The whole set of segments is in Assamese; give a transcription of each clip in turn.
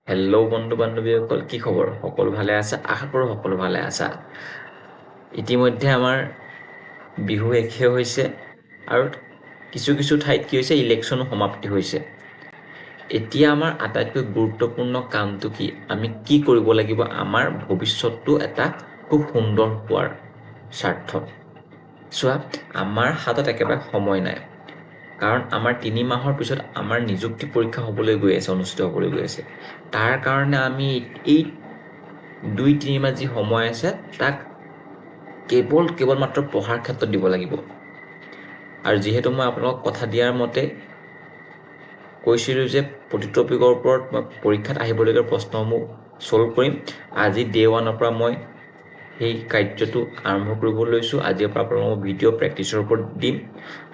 হেল্ল' বন্ধু বান্ধৱীসকল, কি খবৰ? সকলো ভালে আছা? আশা কৰোঁ সকলো ভালে আছা। ইতিমধ্যে আমাৰ বিহু শেষে হৈছে আৰু কিছু কিছু ঠাইত কি হৈছে, ইলেকশ্যনো সমাপ্তি হৈছে। এতিয়া আমাৰ আটাইতকৈ গুৰুত্বপূৰ্ণ কামটো কি? আমি কি কৰিব লাগিব আমাৰ ভৱিষ্যতটো এটা খুব সুন্দৰ হোৱাৰ স্বাৰ্থত। চোৱা, আমাৰ হাতত একেবাৰে সময় নাই, কাৰণ আমাৰ 3 মাহৰ পিছত আমাৰ নিযুক্তি পৰীক্ষা হ'বলৈ গৈ আছে, অনুষ্ঠিত হ'বলৈ গৈ আছে। তাৰ কাৰণে আমি এই 2-3 মাহ যি সময় আছে তাক কেৱল মাত্ৰ পঢ়াৰ ক্ষেত্ৰত দিব লাগিব। আৰু যিহেতু মই আপোনালোকক কথা দিয়াৰ মতে কৈছিলোঁ যে প্ৰতি টপিকৰ ওপৰত মই পৰীক্ষাত আহিবলগীয়া প্ৰশ্নসমূহ ছল্ভ কৰিম। আজি ডে 1ৰ পৰা মই সেই কাৰ্যটো আৰম্ভ কৰিবলৈ লৈছোঁ। আজিৰ পৰা আপোনালোকক ভিডিঅ' প্ৰেক্টিচৰ ওপৰত দিম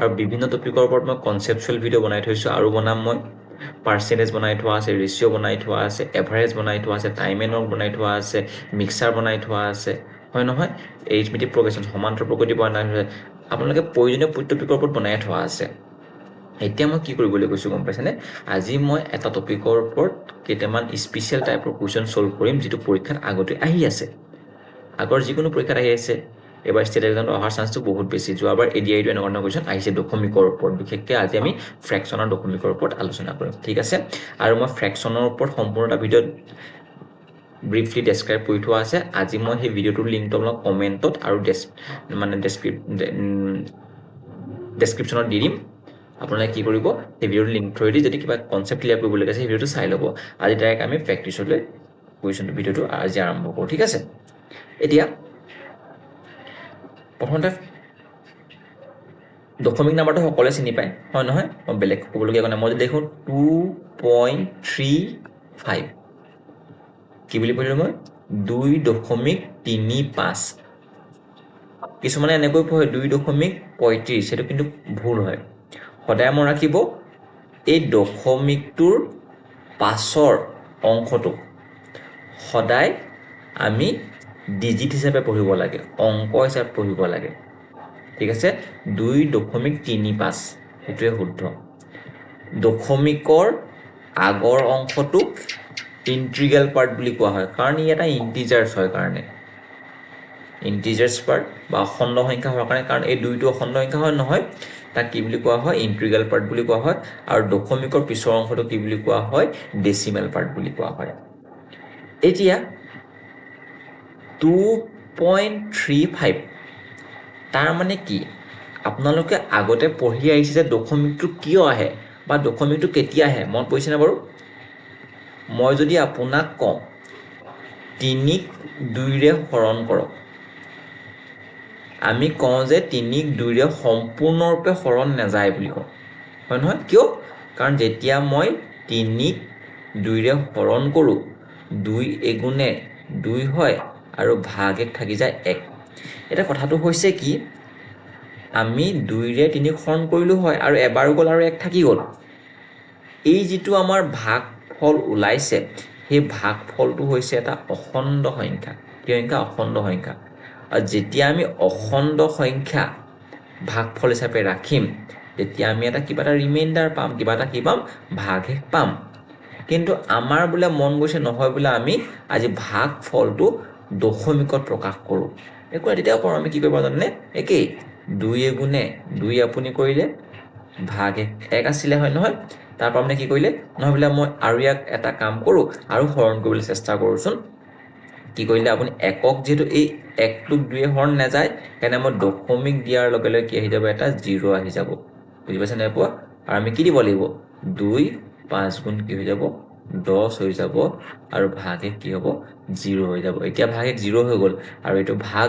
আৰু বিভিন্ন টপিকৰ ওপৰত মই কনচেপচুৱেল ভিডিঅ' বনাই থৈছোঁ আৰু বনাম। মই পাৰ্চেণ্টেজ বনাই থোৱা আছে, ৰেচিঅ' বনাই থোৱা আছে, এভাৰেজ বনাই থোৱা আছে, টাইম এণ্ড ৱৰ্ক বনাই থোৱা আছে, মিক্সাৰ বনাই থোৱা আছে, হয় নহয়? এৰিথমেটিক প্ৰগ্ৰেশ্যন, সমান্তৰ প্ৰগতি বনাই থোৱা আছে। আপোনালোকে প্ৰয়োজনীয় টপিকৰ ওপৰত বনাই থোৱা আছে। এতিয়া মই কি কৰিবলৈ কৈছোঁ গম পাইছেনে? আজি মই এটা টপিকৰ ওপৰত কেইটামান স্পেচিয়েল টাইপৰ কুৱেশ্যন ছল্ভ কৰিম, যিটো পৰীক্ষাত আগতে আহি আছে। আগৰ যিকোনো পৰীক্ষাত আহি আছে। এবাৰ ষ্টেট এক্সামত অহাৰ চান্সটো বহুত বেছি। যোৱাবাৰ এডিআইটো এনেকুৱা ধৰণৰ কুৱেশ্যন আহিছে দশমিকৰ ওপৰত। বিশেষকৈ আজি আমি ফ্ৰেকশ্যনৰ দশমিকৰ ওপৰত আলোচনা কৰিম, ঠিক আছে? আৰু মই ফ্ৰেকশ্যনৰ ওপৰত সম্পূৰ্ণ এটা ভিডিঅ' ব্ৰিফলি ডেছক্ৰাইব কৰি থোৱা আছে। আজি মই সেই ভিডিঅ'টোৰ লিংকটো আপোনাক কমেণ্টত আৰু ডেছক্ৰিপশ্যনত দি দিম। আপোনালোকে কি কৰিব, সেই ভিডিঅ'টোৰ লিংক থৈ দি যদি কিবা কনচেপ্ট ক্লিয়াৰ কৰিবলগীয়া আছে সেই ভিডিঅ'টো চাই ল'ব। আজি ডাইৰেক্ট আমি প্ৰেক্টিচলৈ কুৱেশ্যনটো ভিডিঅ'টো আজি আৰম্ভ কৰোঁ, ঠিক আছে? এতিয়া প্ৰথমতে দশমিক নাম্বাৰটো সকলোৱে চিনি পায়, হয় নহয়? মই বেলেগ ক'বলগীয়া নাই। মই যদি দেখোঁ 2.35, কি বুলি পঢ়িলোঁ মই? 2.35। কিছুমানে এনেকৈ পঢ়ে 2.35, সেইটো কিন্তু ভুল হয়। সদায় মনত ৰাখিব, এই দশমিকটোৰ পাছৰ অংশটো সদায় আমি ডিজিট হিচাপে পঢ়িব লাগে, অংক হিচাপে পঢ়িব লাগে, ঠিক আছে? 2.35, সেইটোৱে শুদ্ধ। দশমিকৰ আগৰ অংশটোক ইণ্টিগ্ৰেল পাৰ্ট বুলি কোৱা হয়, কাৰণ ই এটা ইণ্টিজাৰ্ছ হয় কাৰণে। ইণ্টিজাৰ্ছ পাৰ্ট বা অখণ্ড সংখ্যা হোৱাৰ কাৰণে, কাৰণ এই 2টো অখণ্ড সংখ্যা হয় নহয়, তাক কি বুলি কোৱা হয়? ইণ্টিগ্ৰেল পাৰ্ট বুলি কোৱা হয়। আৰু দশমিকৰ পিছৰ অংশটো কি বুলি কোৱা হয়? ডেচিমেল পাৰ্ট বুলি কোৱা হয়। এতিয়া 2.35 তাৰ মানে কি? আপোনালোকে আগতে পঢ়ি আহিছে যে দশমিকটো কিয় আহে বা দশমিকটো কেতিয়া আহে, মনত পৰিছেনে বাৰু? মই যদি আপোনাক কওঁ 3ক 2ৰে হৰণ কৰক, আমি কওঁ যে 3ক 2ৰে সম্পূৰ্ণৰূপে হৰণ নাযায় বুলি কওঁ, হয় নহয়? কিয়? কাৰণ যেতিয়া মই 3ক 2ৰে হৰণ কৰোঁ, 2 এগুণে 2 হয় আৰু ভাগ 1 থাকি যায় 1। এতিয়া কথাটো হৈছে কি, আমি 2ৰে 3ক হৰণ কৰিলোঁ হয় আৰু এবাৰ গ'ল আৰু 1 থাকি গ'ল। এই যিটো আমাৰ ভাগফল ওলাইছে, সেই ভাগফলটো হৈছে এটা অখণ্ড সংখ্যা। কি সংখ্যা? অখণ্ড সংখ্যা। আৰু যেতিয়া আমি অখণ্ড সংখ্যা ভাগফল হিচাপে ৰাখিম, তেতিয়া আমি কিবা এটা ৰিমাইণ্ডাৰ পাম, কিবা এটা কি পাম? ভাগশেষ পাম। কিন্তু আমাৰ বোলে মন গৈছে নহয়, বোলে আমি আজি ভাগফলটো দশমিকত প্ৰকাশ কৰোঁ। একো নাই, তেতিয়াও পাৰোঁ। আমি কি কৰিব জানেনে? একেই, 2 এগুণে 2 আপুনি কৰিলে, ভাগ 1 আছিলে, হয় নহয়? তাৰপৰা আপুনি কি কৰিলে? নহয় বোলে মই আৰু ইয়াক এটা কাম কৰোঁ আৰু হৰণ কৰিবলৈ চেষ্টা কৰোঁচোন। কি কৰিলে আপুনি? 1ক যিহেতু এই 1টোক 2ৰে হৰণ নাযায়, সেইকাৰণে মই দশমিক দিয়াৰ লগে লগে কি আহি যাব? এটা 0 আহি যাব। বুজি পাইছে নাই পোৱা? আৰু আমি কি দিব লাগিব? 2 5 গুণ কি হৈ যাব? 10 হৈ যাব আৰু ভাগশেষ কি হ'ব? 0 হৈ যাব। এতিয়া ভাগশেষ 0 হৈ গ'ল আৰু এইটো ভাগ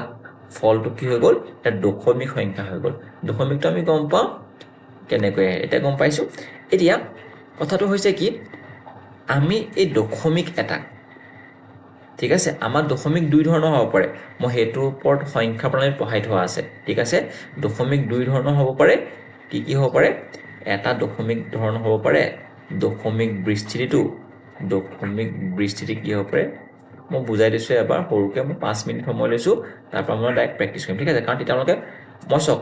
ফলটো কি হৈ গ'ল? এটা দশমিক সংখ্যা হৈ গ'ল। দশমিকটো আমি গম পাওঁ কেনেকৈ আহে, এতিয়া গম পাইছোঁ। এতিয়া কথাটো হৈছে কি, আমি এই দশমিক এটা, ঠিক আছে, আমাৰ দশমিক 2 ধৰণৰ হ'ব পাৰে। মই সেইটোৰ ওপৰত সংখ্যা প্ৰণালীত পঢ়াই থোৱা আছে, ঠিক আছে? দশমিক 2 ধৰণৰ হ'ব পাৰে। কি কি হ'ব পাৰে? এটা দশমিক ধৰণৰ হ'ব পাৰে দশমিক বিস্তৃতিটো। দশমিক বিস্তৃতি কি হ'ব পাৰে? মই বুজাই দিছোঁ এবাৰ সৰুকৈ। মই 5 মিনিট সময় লৈছোঁ, তাৰপৰা মই ডাইৰেক্ট প্ৰেক্টিচ কৰিম, ঠিক আছে? কাৰণ তেতিয়া আপোনালোকে, মই চাওক,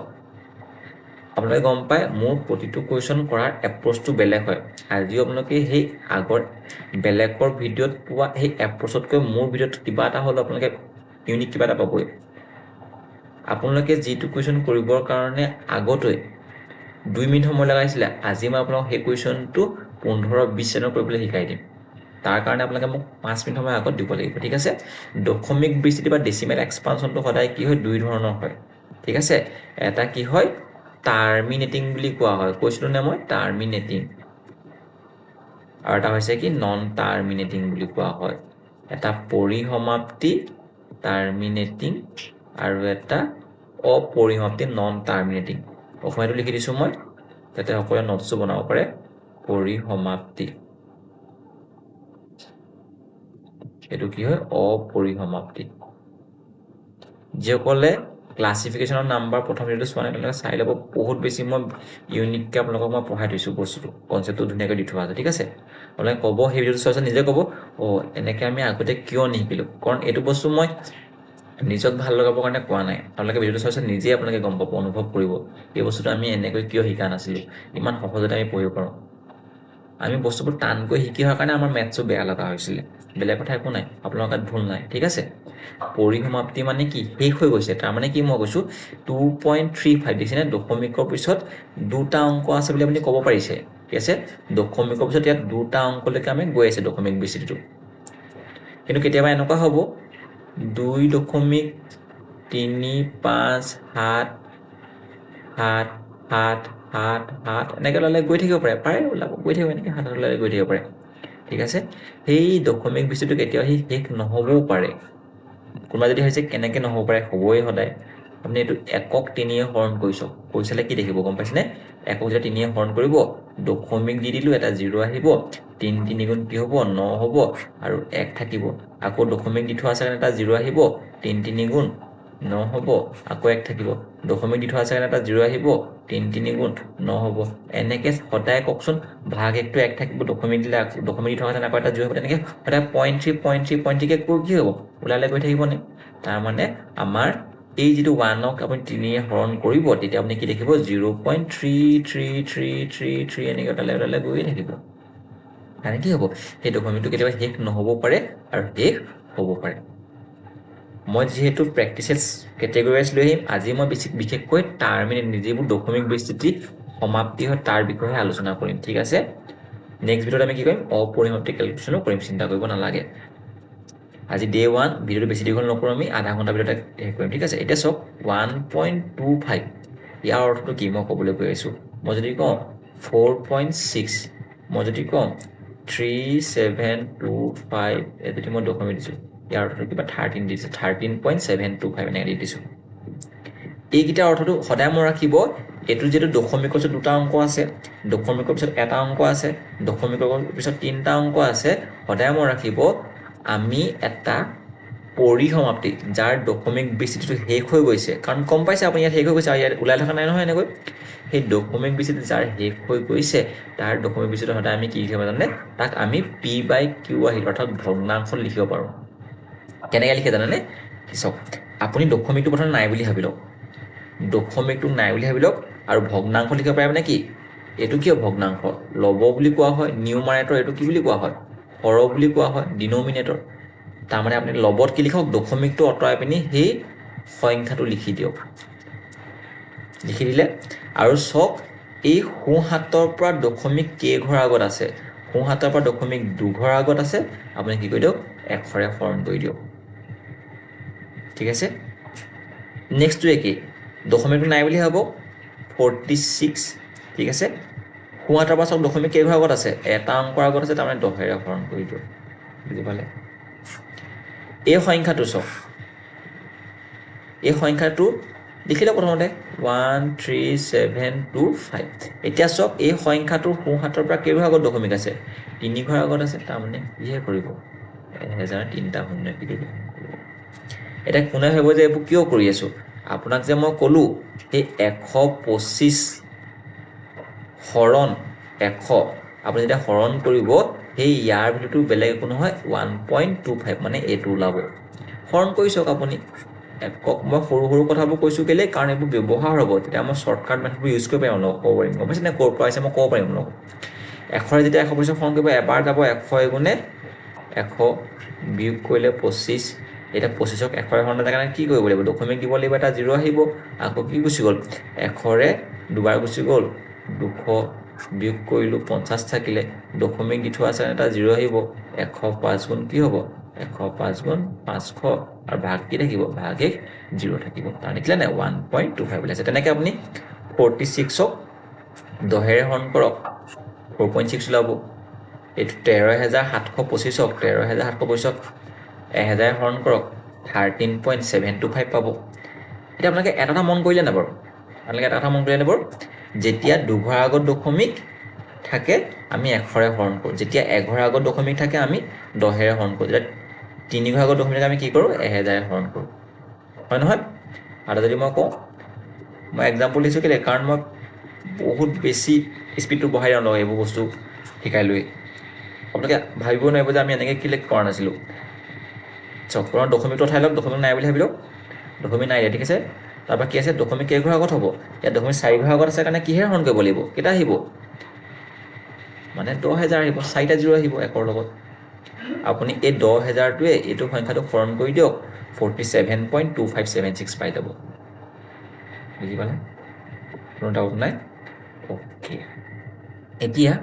আপোনালোকে গম পায় মোৰ প্ৰতিটো কুৱেশ্যন কৰাৰ এপ্ৰ'চটো বেলেগ হয় আজিও আপোনালোকে সেই আগৰ বেলেগৰ ভিডিঅ'ত পোৱা সেই এপ্ৰ'চতকৈ মোৰ ভিডিঅ'ত কিবা এটা হ'লেও আপোনালোকে ইউনিক কিবা এটা পাবই আপোনালোকে যিটো কুৱেশ্যন কৰিবৰ কাৰণে আগলৈ 2 মিনিট সময় লগাইছিলে আজি মই আপোনালোকক সেই কুৱেশ্যনটো 15-20 ছেকেণ্ডত কৰিবলৈ শিকাই দিম তাৰ কাৰণে আপোনালোকে মোক 5 মিনিট সময় আগত দিব লাগিব ঠিক আছে দশমিক বিস্তৃতি বা ডেচিমেল এক্সপানশ্যনটো সদায় কি হয় দুই ধৰণৰ হয় ঠিক আছে এটা কি হয় টাৰ্মিনেটিং বুলি কোৱা হয় কৈছিলোঁ নে মই টাৰ্মিনেটিং আৰু এটা হৈছে কি নন টাৰ্মিনেটিং বুলি কোৱা হয় এটা পৰিসমাপ্তি টাৰ্মিনেটিং আৰু এটা অপৰিসমাপ্তি নন টাৰ্মিনেটিং অসমীয়াটো লিখি দিছোঁ মই যাতে সকলোৱে নোটছটো বনাব পাৰে পৰিসমাপ্তি এইটো কি হয় অপৰিসমাপ্তি যিসকলে ক্লাছিফিকেশ্যনৰ নাম্বাৰ প্ৰথম ভিডিঅ'টো চোৱা নাই তেওঁলোকে চাই ল'ব বহুত বেছি মই ইউনিককৈ আপোনালোকক মই পঢ়াই থৈছোঁ বস্তুটো কনচেপ্টটো ধুনীয়াকৈ দি থোৱা আছে ঠিক আছে আপোনালোকে ক'ব সেই ভিডিঅ'টো চোৱাৰ পিছত নিজে ক'ব এনেকৈ আমি আগতে কিয় নিশিকিলোঁ কাৰণ এইটো বস্তু মই নিজক ভাল লগাবৰ কাৰণে কোৱা নাই আপোনালোকে ভিডিঅ'টো চোৱাৰ পিছত নিজেই আপোনালোকে গম পাব অনুভৱ কৰিব এই বস্তুটো আমি এনেকৈ কিয় শিকা নাছিলোঁ ইমান সহজতে আমি পঢ়িব পাৰোঁ আমি বস্তুবোৰ টানকৈ শিকি হোৱাৰ কাৰণে আমাৰ মেথছো বেয়া লগা হৈছিলে বেলেগ কথা একো নাই আপোনালোকৰ তাত ভুল নাই ঠিক আছে পৰিসমাপ্তি মানে কি শেষ হৈ গৈছে তাৰমানে কি মই কৈছোঁ 2.35 দেখিছেনে দশমিকৰ পিছত দুটা অংক আছে বুলি আপুনি ক'ব পাৰিছে ঠিক আছে দশমিকৰ পিছত ইয়াত দুটা অংকলৈকে আমি গৈ আছে দশমিক বিস্তৃতিটো কিন্তু কেতিয়াবা এনেকুৱা হ'ব 2.357 এনেকৈ ল'লে গৈ থাকিব পাৰে ওলাব গৈ থাকিব এনেকৈ 7 ল'লে গৈ থাকিব পাৰে ঠিক আছে সেই দশমিক বিস্তৃতিটো কেতিয়াও সি শেষ নহ'বও পাৰে কোনোবা যদি হৈছে কেনেকৈ নহ'ব পাৰে হ'বই সদায় আপুনি এইটো একক 3 হৰণ কৰি চালে কি দেখিব গম পাইছেনে একক যেতিয়া 3 হৰণ কৰিব দশমিক দি দিলোঁ এটা 0 আহিব 3 3 গুণ কি হ'ব 9 হ'ব আৰু 1 থাকিব আকৌ দশমিক দি থোৱা আছে কাৰণে এটা 0 আহিব 3 3 গুণ 9 হ'ব আকৌ 1 থাকিব দশমিক দি থোৱা আছে কাৰণে এটা 0 আহিব 3 3 গুণ 9 হ'ব এনেকৈ সদায় কওকচোন ভাগ 1টো 1 থাকিব দশমিক দিলে দশমিক দি থোৱা আছে আকৌ এটা 0 হ'ব তেনেকৈ সদায় 0.3কৈ কি হ'ব ওলালে গৈ থাকিবনে তাৰমানে আমাৰ এই যিটো 1ক আপুনি 3 হৰণ কৰিব তেতিয়া আপুনি কি দেখিব 0.3333 এনেকৈ ওলালে গৈয়ে থাকিব মানে কি হ'ব সেই দশমিকটো কেতিয়াবা শেষ নহ'ব পাৰে আৰু শেষ হ'ব পাৰে মই যিহেতু প্ৰেক্টিচেছ কেটেগৰাইজ লৈ আহিম আজি মই বিশেষকৈ টাৰ্মিনেট যিবোৰ দশমিক বিস্তৃতি সমাপ্তি হয় তাৰ বিষয়ে আলোচনা কৰিম ঠিক আছে নেক্সট ভিডিঅ'ত আমি কি কৰিম অপৰিসমাপ্তি কেলকুলেশ্যনো কৰিম চিন্তা কৰিব নালাগে আজি ডে 1 ভিডিঅ'টো বেছি দীঘল নকৰোঁ আমি আধা ঘণ্টা ভিডিঅ'তে শেষ কৰিম ঠিক আছে এতিয়া চাওক 1.25 ইয়াৰ অৰ্থটো কি মই ক'বলৈ গৈ আছোঁ মই যদি কওঁ 4.6 মই যদি কওঁ 3725 যদি মই দশমিক দিছোঁ ইয়াৰ অৰ্থটো কিবা 13 দিছে 13.725 এনেকৈ দি দিছোঁ এইকেইটাৰ অৰ্থটো সদায় মই ৰাখিব এইটো যিহেতু দশমিকৰ পিছত দুটা অংক আছে দশমিকৰ পিছত এটা অংক আছে দশমিকৰ পিছত 3টা অংক আছে সদায় মই ৰাখিব আমি এটা পৰিসমাপ্তি যাৰ দশমিক বিস্তৃতিটো শেষ হৈ গৈছে কাৰণ গম পাইছে আপুনি ইয়াত শেষ হৈ গৈছে আৰু ইয়াত ওলাই থকা নাই নহয় এনেকৈ সেই দশমিক বিস্তৃতি যাৰ শেষ হৈ গৈছে তাৰ দশমিক বিস্তৃতি সদায় আমি কি লিখিব জানে তাক আমি P/Q আহিল অৰ্থাৎ ভগ্নাংশ লিখিব পাৰোঁ কেনেকৈ লিখে জানেনে চাওক আপুনি দশমিকটো প্ৰথমে নাই বুলি ভাবি লওক দশমিকটো নাই বুলি ভাবি লওক আৰু ভগ্নাংশ লিখিব পাৰে মানে কি এইটো কিয় ভগ্নাংশ লব বুলি কোৱা হয় নিউমাৰেটৰ এইটো কি বুলি কোৱা হয় হৰ বুলি কোৱা হয় ডিনমিনেটৰ তাৰমানে আপুনি লবত কি লিখক দশমিকটো আঁতৰাই পিনি সেই সংখ্যাটো লিখি দিয়ক লিখি দিলে আৰু চাওক এই সোঁহাতৰ পৰা দশমিক কেইঘৰ আগত আছে সোঁহাতৰ পৰা দশমিক 2 ঘৰ আগত আছে আপুনি কি কৰি দিয়ক 100ৰে হৰণ কৰি দিয়ক ঠিক আছে নেক্সটটো একেই দশমিকটো নাই বুলি ভাবক 46 ঠিক আছে সোঁহাতৰ পৰা চাওক দশমিক কেইঘৰ আগত আছে এটা অংকৰ আগত আছে তাৰমানে 10ৰে হৰণ কৰি দিয়ক বুজি পালে এই সংখ্যাটো চাওক এই সংখ্যাটো লিখিলে প্ৰথমতে 13725 এতিয়া চাওক এই সংখ্যাটোৰ সোঁহাতৰ পৰা কেইঘৰ আগত দশমিক আছে 3 ঘৰ আগত আছে তাৰমানে কিহে কৰিব 1003টা শূন্য কি দিব এটা কোনে ভাবিব যে এইবোৰ কিয় কৰি আছো আপোনাক যে মই ক'লো এই 125 হৰণ 100 আপুনি যেতিয়া হৰণ কৰিব সেই ইয়াৰ ভিতৰটো বেলেগ একো নহয় 1.25 মানে এইটো ওলাব হৰণ কৰি চাওক আপুনি একক মই সৰু সৰু কথাবোৰ কৈছোঁ কেলৈ, কাৰণ এইবোৰ ব্যৱহাৰ হ'ব, তেতিয়া মই শ্বৰ্টকাট মেথডবোৰ ইউজ কৰিব পাৰিম অলপ, ক'ব পাৰিম, গম পাইছে নে, ক'ৰ পৰা আহিছে মই ক'ব পাৰিম অলপ। এশৰে যেতিয়া 125 হৰণ কৰিব, এবাৰ যাব 100 এগুণে 100, বিয়োগ কৰিলে 25, এতিয়া 25ক 100ৰে হৰণ দিয়াৰ কাৰণে কি কৰিব লাগিব, দশমিক দিব লাগিব, এটা 0 আহিব, আকৌ কি গুচি গ'ল, 100ৰে দুবাৰ গুচি গ'ল, 200 বিয়োগ কৰিলোঁ 50 থাকিলে, দশমিক দি থোৱা আছে এটা 0 আহিব, 105 গুণ কি হ'ব, 105 গুণ 500, আৰু ভাগ কি থাকিব, ভাগ 0 থাকিব, তাৰ দেখিলে নাই 1.25 ওলাইছে। তেনেকৈ আপুনি 46ক 10ৰে হৰণ কৰক, 4.6 ওলাব। এইটো 13,725ক 13,725ক 1000 হৰণ কৰক, 13.725 পাব। এতিয়া আপোনালোকে এটা মন কৰিলে নে বাৰু, আপোনালোকে এটা কথা মন কৰিলে নে বাৰু, যেতিয়া দুঘৰ আগত দশমিক থাকে আমি 100ৰে হৰণ কৰোঁ, যেতিয়া 1ঘৰ আগত দশমিক থাকে আমি 10ৰে হৰণ কৰোঁ, যেতিয়া 3ঘৰ আগত দশমিক থাকে আমি কি কৰোঁ, 1000ৰে হৰণ কৰোঁ, হয় নহয়। আৰু যদি মই কওঁ, মই এক্সাম্পল দিছোঁ কেলৈ, কাৰণ মই বহুত বেছি স্পীডটো বঢ়াই দিওঁ এইবোৰ বস্তু শিকাই লৈ, আপোনালোকে ভাবিব নোৱাৰিব যে আমি এনেকৈ কেলৈ কৰা নাছিলোঁ। চাওক, আপোনাৰ দশমিকটো উঠাই লওক, দশমিক নাই বুলি ভাবি লওক, দশমিক নাই দিয়া, ঠিক আছে। তাৰপৰা কি আছে, দশমিক কেইঘৰ আগত হ'ব, ইয়াত দশমিক 4 ঘৰ আগত আছে কাৰণে কিহেৰে হৰণ কৰিব লাগিব, কেইটা আহিব, মানে 10,000 আহিব, 4টা 0 আহিব 1ৰ লগত। আপুনি এই 10,000টোৱে এইটো সংখ্যাটো হৰণ কৰি দিয়ক, 47.2576 পাই যাব, বুজি পালে, কোনো ডাউট নাই, অ'কে। এতিয়া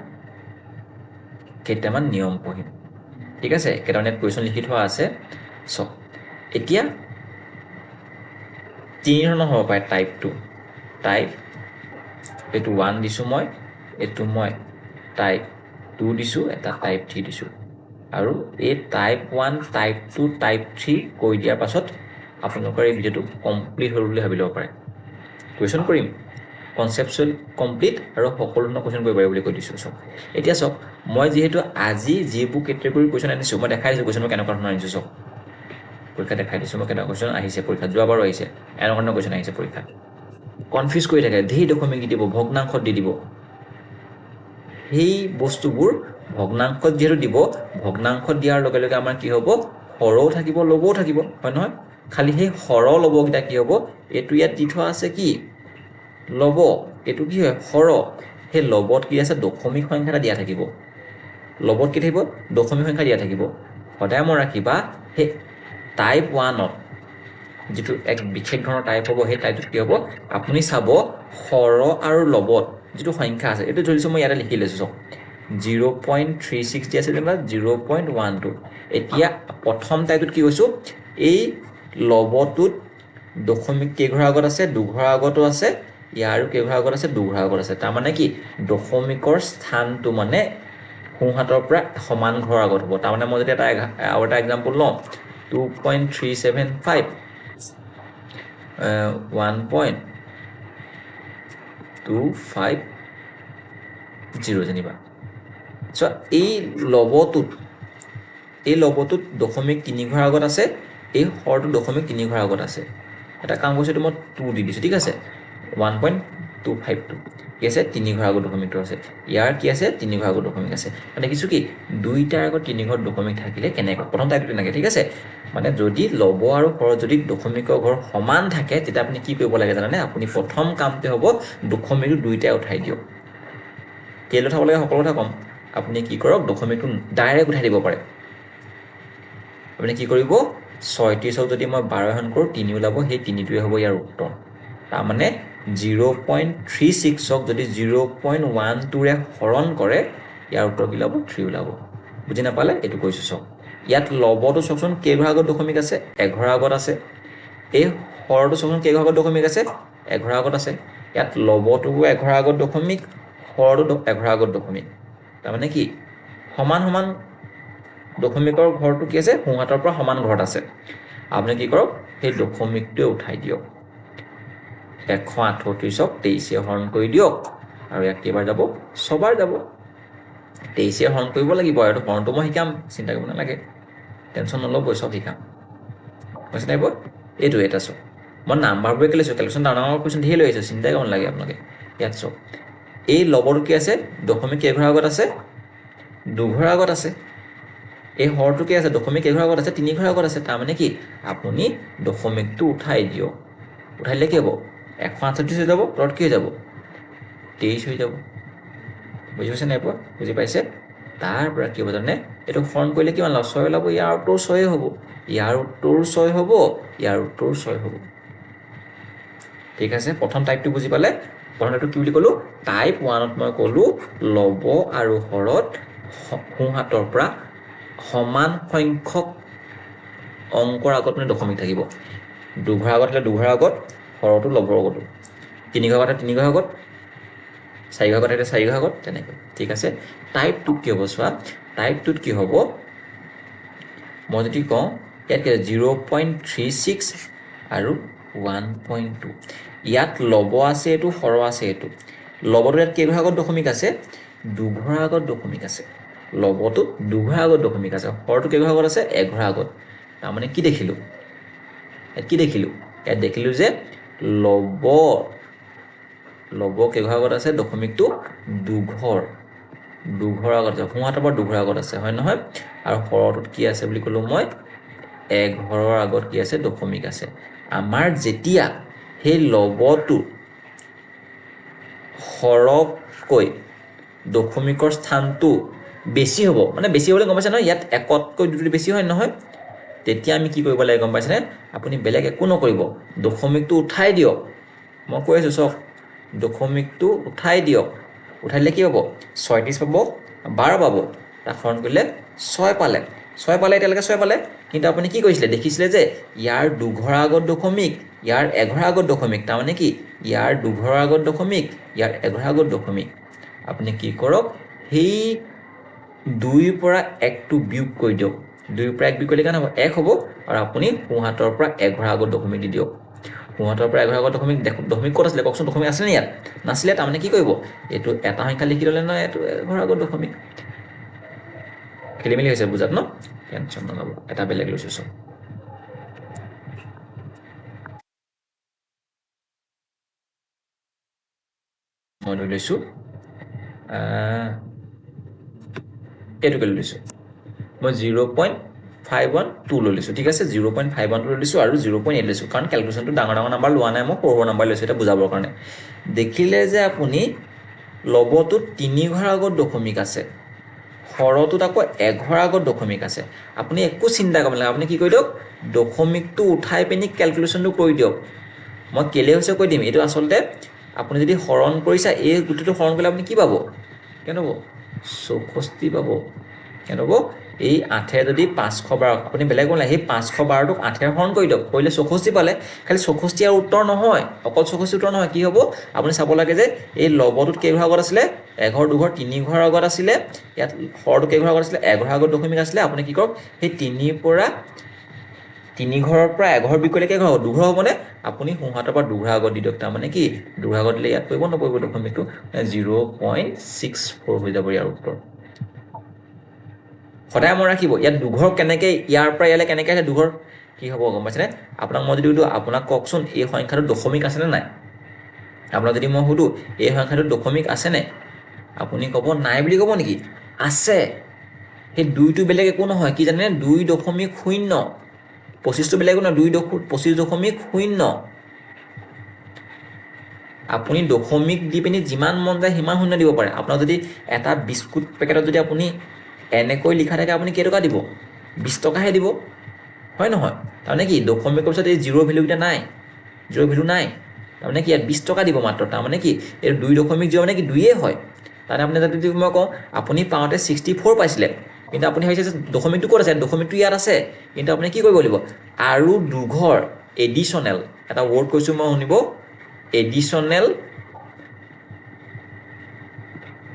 কেইটামান নিয়ম পঢ়িম, ঠিক আছে, কেইটামান ইয়াত কুৱেশ্যন লিখি থোৱা আছে, চাওক। এতিয়া 3 ধৰণৰ হ'ব পাৰে টাইপটো, টাইপ এইটো 1 দিছোঁ মই, এইটো মই টাইপ 2 দিছোঁ, এটা টাইপ 3 দিছোঁ, আৰু এই টাইপ 1, টাইপ 2, টাইপ 3 কৈ দিয়াৰ পাছত আপোনালোকৰ এই ভিডিঅ'টো কমপ্লিট হ'ল বুলি ভাবি ল'ব পাৰে। কুৱেশ্যন কৰিম, কনচেপচুৱেল কমপ্লিট, আৰু সকলো ধৰণৰ কুৱেশ্যন কৰিব পাৰিব বুলি কৈ দিছোঁ। চাওক, এতিয়া চাওক, মই যিহেতু আজি যিবোৰ কেটেগৰী কুৱেশ্যন আনিছোঁ, মই দেখাই দিছোঁ কুৱেশ্যনবোৰ কেনেকুৱা ধৰণৰ আনিছোঁ। চাওক, পৰীক্ষা দেখাই দিছোঁ মই কেনেকুৱা কুৱেশ্যন আহিছে, পৰীক্ষাত যোৱাবাৰো আহিছে, এনেকুৱা ধৰণৰ কুৱেশ্যন আহিছে পৰীক্ষাত। কনফিউজ কৰি থাকে, ধেৰ দশমিক দি দিব, ভগ্নাংশত দি দিব, সেই বস্তুবোৰ ভগ্নাংশত যিহেতু দিব, ভগ্নাংশত দিয়াৰ লগে লগে আমাৰ কি হ'ব, হৰও থাকিব লবও থাকিব, হয় নহয়। খালি সেই হৰ লবকেইটা কি হ'ব, এইটো ইয়াত দি থোৱা আছে কি, লব, এইটো কি হয়, হৰ, সেই লবত কি আছে, দশমিক সংখ্যা এটা দিয়া থাকিব, লবত কি থাকিব, দশমিক সংখ্যা দিয়া থাকিব। সদায় মনত ৰাখিবা, সেই টাইপ 1ত যিটো এক বিশেষ ধৰণৰ টাইপ হ'ব, সেই টাইপটোত কি হ'ব, আপুনি চাব হৰ আৰু লবত যিটো সংখ্যা আছে, এইটো ধৰিছোঁ মই ইয়াতে লিখি লৈছোঁ, চাওক 0.36 দি আছে যেনিবা 0.12। এতিয়া প্ৰথম টাইপটোত কি কৈছোঁ, এই লবটোত দশমিক কেইঘৰ আগত আছে, 2ঘৰ আগতো আছে, ইয়াৰো কেইঘৰ আগত আছে, 2ঘৰ আগত আছে, তাৰমানে কি দশমিকৰ স্থানটো মানে সোঁহাতৰ পৰা সমান ঘৰৰ আগত হ'ব। তাৰমানে মই যদি আৰু এটা এক্সাম্পল লওঁ, 2.375 1.250 যেনিবা, চ' এই লবটোত দশমিক 3 ঘৰ আগত আছে, এই হৰটো দশমিক 3 ঘৰ আগত আছে। এটা কাম কৰিছোঁ, এইটো মই 2 দি দিছোঁ, ঠিক আছে, 1.252 কি আছে, 3 ঘৰ আগত দশমিকটো আছে, ইয়াৰ কি আছে, 3 ঘৰ আগত দশমিক আছে। মানে দেখিছোঁ কি, 2টাৰ আগত 3 ঘৰ দশমিক থাকিলে কেনেকৈ, প্ৰথম টাইপটো তেনেকৈ, ঠিক আছে। মানে যদি লব আৰু হৰ যদি দশমিকৰ ঘৰ সমান থাকে, তেতিয়া আপুনি কি কৰিব লাগে জানেনে, আপুনি প্ৰথম কামটো হ'ব দশমিকটো 2টাই উঠাই দিয়ক। কেলৈ উঠাব লাগে সকলো কথা ক'ম, আপুনি কি কৰক, দশমিকটো ডাইৰেক্ট উঠাই দিব পাৰে। আপুনি কি কৰিব, 36ক যদি মই 12 হৰণ কৰোঁ, 3 ওলাব, সেই 3টোৱে হ'ব ইয়াৰ উত্তৰ। তাৰমানে 0.36ক যদি 0.12ৰে হৰণ কৰে, ইয়াৰ উত্তৰ কি ওলাব, 3 ওলাব। বুজি নাপালে, এইটো কৈছোঁ চাওক। ইয়াত লবটো চাওকচোন কেইঘৰ আগত দশমিক আছে, 1ঘৰ আগত আছে, এই হৰটো চাওকচোন কেইঘৰ আগত দশমিক আছে, 1ঘৰ আগত আছে। ইয়াত লবটো 1ঘৰ আগত দশমিক, হৰটো 1ঘৰ আগত দশমিক, তাৰমানে কি সমান সমান দশমিকৰ ঘৰটো কি আছে, সোঁহাতৰ পৰা সমান ঘৰত আছে। আপুনি কি কৰক, সেই দশমিকটোৱে উঠাই দিয়ক, 138ক 23ৰে হৰণ কৰি দিয়ক, আৰু ইয়াক কেইবাৰ যাব, 6বাৰ যাব। 23ৰে হৰণ কৰিব লাগিব, আৰু হৰণটো মই শিকাম, চিন্তা কৰিব নালাগে, টেনশ্যন নল'ব, চব শিকাম, বুজি নাই পোৱা। এইটো এটা চাওক, মই নাম্বাৰবোৰে কেলৈ লৈছোঁ, কেলকুলেশ্যন ডাঙৰ ডাঙৰ কুৱেশ্যন ধেৰ লৈ আহিছোঁ, চিন্তাই কৰিব নালাগে আপোনালোকে। ইয়াত চাওক, এই লবটো কি আছে, দশমিক কেইঘৰ আগত আছে, 2ঘৰ আগত আছে, এই হৰটো কি আছে দশমিক কেইঘৰ আগত আছে 3 ঘৰ আগত আছে তাৰমানে কি আপুনি দশমিকটো উঠাই দিয়ক উঠাই দিলে কি হ'ব 138 হৈ যাব তলত কি হৈ যাব 23 হৈ যাব বুজি পাইছে নাই পোৱা বুজি পাইছে তাৰ পৰা কি হ'ব জানে এইটো হৰণ কৰিলে কিমান ওলাব 6 ওলাব ইয়াৰ উত্তৰ 6 হ'ব ইয়াৰ উত্তৰ 6 হ'ব ইয়াৰ উত্তৰ 6 হ'ব ঠিক আছে প্ৰথম টাইপটো বুজি পালে প্ৰথম টাইপটো কি বুলি ক'লো টাইপ 1ত মই ক'লো লব আৰু হৰত সোঁহাতৰ পৰা সমান সংখ্যক অংকৰ আগত মানে দশমিক থাকিব দুঘৰ আগত হ'লে দুঘৰ আগত হৰটো লবৰ আগতো 3 ঘৰ আগত 3 ঘৰ আগত 4 ঘৰ আগত হ'লে 4 ঘৰ আগত তেনেকৈ ঠিক আছে টাইপ 2 কি হ'ব চোৱা টাইপ 2 কি হ'ব মই যদি কওঁ ইয়াত 0.36 আৰু 1.2 ইয়াত লব আছে এইটো হৰ আছে এইটো লবটো ইয়াত কেইঘৰ আগত দশমিক আছে দুঘৰ আগত দশমিক আছে লবটো দুঘৰ আগত দশমিক আছে হৰটো কেইঘৰ আগত আছে এঘৰ আগত তাৰমানে কি দেখিলো ইয়াত দেখিলো যে লব কেইঘৰ আগত আছে দশমিকটো দুঘৰ আগত আছে সোঁহাতৰ পৰা দুঘৰ আগত আছে হয় নহয় আৰু হৰটোত কি আছে বুলি ক'লো মই এঘৰৰ আগত কি আছে দশমিক আছে আমাৰ যেতিয়া সেই লবটো হৰতকৈ দশমিকৰ স্থানটো বেছি হ'ব মানে বেছি হ'লে গম পাইছে নহয় ইয়াত একতকৈ দুটো বেছি হয় নহয় তেতিয়া আমি কি কৰিব লাগে গম পাইছেনে আপুনি বেলেগ একো নকৰিব দশমিকটো উঠাই দিয়ক মই কৈ আছোঁ চাওক দশমিকটো উঠাই দিয়ক উঠাই দিলে কি হ'ব 36 পাব 12 পাব তাক হৰণ কৰিলে 6 পালে এতিয়ালৈকে 6 পালে কিন্তু আপুনি কি কৰিছিলে দেখিছিলে যে ইয়াৰ দুঘৰ আগত দশমিক ইয়াৰ এঘৰ আগত দশমিক তাৰমানে কি ইয়াৰ দুঘৰ আগত দশমিক ইয়াৰ এঘৰ আগত দশমিক আপুনি কি কৰক সেই 2 পৰা 1টো বিয়োগ কৰি দিয়ক 2 পৰা 1 বিয়োগ কৰিলে কেনে হ'ব 1 হ'ব আৰু আপুনি সোঁহাতৰ পৰা এঘৰ আগত দশমিক দি দিয়ক সোঁহাতৰ পৰা এঘৰ আগত দশমিক ক'ত আছিলে কওকচোন দশমিক আছিলে ইয়াত নাছিলে তাৰমানে কি কৰিব এইটো এটা সংখ্যা লিখি ল'লে নহয় এইটো এঘৰ আগত দশমিক খেলি মেলি হৈছে বুজাত ন টেনশ্যন নল'ব এটা বেলেগ লৈছোঁ চব মই লৈ লৈছোঁ এইটোকে লৈ লৈছোঁ মই 0.512 লৈ লৈছোঁ ঠিক আছে 0.512 লৈ লৈছোঁ আৰু 0.8 লৈছোঁ কাৰণ কেলকুলেশ্যনটো ডাঙৰ নাম্বাৰ লোৱা নাই মই সৰু নাম্বাৰ লৈছোঁ এটা বুজাবৰ কাৰণে দেখিলে যে আপুনি লবটোত 3 ঘৰ আগত দশমিক আছে হৰটোত আকৌ এঘৰ আগত দশমিক আছে আপুনি একো চিন্তা কৰিব নালাগে আপুনি কি কৰি দিয়ক দশমিকটো উঠাই পিনি কেলকুলেশ্যনটো কৰি দিয়ক মই কেলে হৈছে কৈ দিম এইটো আচলতে আপুনি যদি হৰণ কৰিছে এই গোটেইটো হৰণ কৰিলে আপুনি কি পাব কেনে হ'ব 64 পাব কেনে হ'ব এই 8 যদি 512 আপুনি বেলেগ বনালে সেই 512টোক 8 হৰণ কৰি দিয়ক কৰিলে 64 পালে খালি 64 আৰু উত্তৰ নহয় অকল 64 উত্তৰ নহয় কি হ'ব আপুনি চাব লাগে যে এই লবটোত কেইঘৰ আগত আছিলে এঘৰ দুঘৰ 3 ঘৰ আগত আছিলে ইয়াত হৰটো কেইঘৰ আগত আছিলে এঘৰ আগত দশমিক আছিলে আপুনি কি কৰক সেই 3 ঘৰৰ পৰা এঘৰ বিকলে কেইঘৰ হ'ব দুঘৰ হ'বনে আপুনি সোঁহাতৰ পৰা দুঘৰ আগত দি দিয়ক তাৰমানে কি দুঘৰ আগত দিলে ইয়াত পৰিব নপৰিব দশমিকটো 0.64 হৈ যাব ইয়াৰ উত্তৰ সদায় মনত ৰাখিব ইয়াত দুঘৰ কেনেকৈ ইয়াৰ পৰা ইয়ালৈ কেনেকৈ আহিলে দুঘৰ কি হ'ব গম পাইছেনে আপোনাক মই যদি সুধোঁ আপোনাক কওকচোন এই সংখ্যাটোত দশমিক আছেনে নাই আপোনাক যদি মই সুধোঁ এই সংখ্যাটোত দশমিক আছেনে আপুনি ক'ব নাই বুলি ক'ব নেকি আছে সেই দুইটো বেলেগ একো নহয় কি জানেনে 2.0 25টো বেলেগ একো নহয় 25.0 আপুনি দশমিক দি পিনি যিমান মন যায় সিমান শূন্য দিব পাৰে আপোনাক যদি এটা বিস্কুট পেকেটত যদি আপুনি এনেকৈ লিখা থাকে আপুনি কেইটকা দিব 20 টকাহে দিব হয় নহয় তাৰমানে কি দশমিকৰ পিছত এই জিৰ' ভেলুকেইটা নাই জিৰ' ভেলু নাই তাৰমানে কি ইয়াত 20 টকা দিব মাত্ৰ তাৰমানে কি এই 2.0 মানে কি 2য়ে হয় তাৰমানে আপুনি যদি মই কওঁ আপুনি পাওঁতে 64 পাইছিলে কিন্তু আপুনি ভাবিছে যে দশমিকটো ক'ত আছে দশমিকটো ইয়াত আছে কিন্তু আপুনি কি কৰিব লাগিব আৰু দুঘৰ এডিশ্যনেল এটা ৱৰ্ড কৈছোঁ মই শুনিব এডিশ্যনেল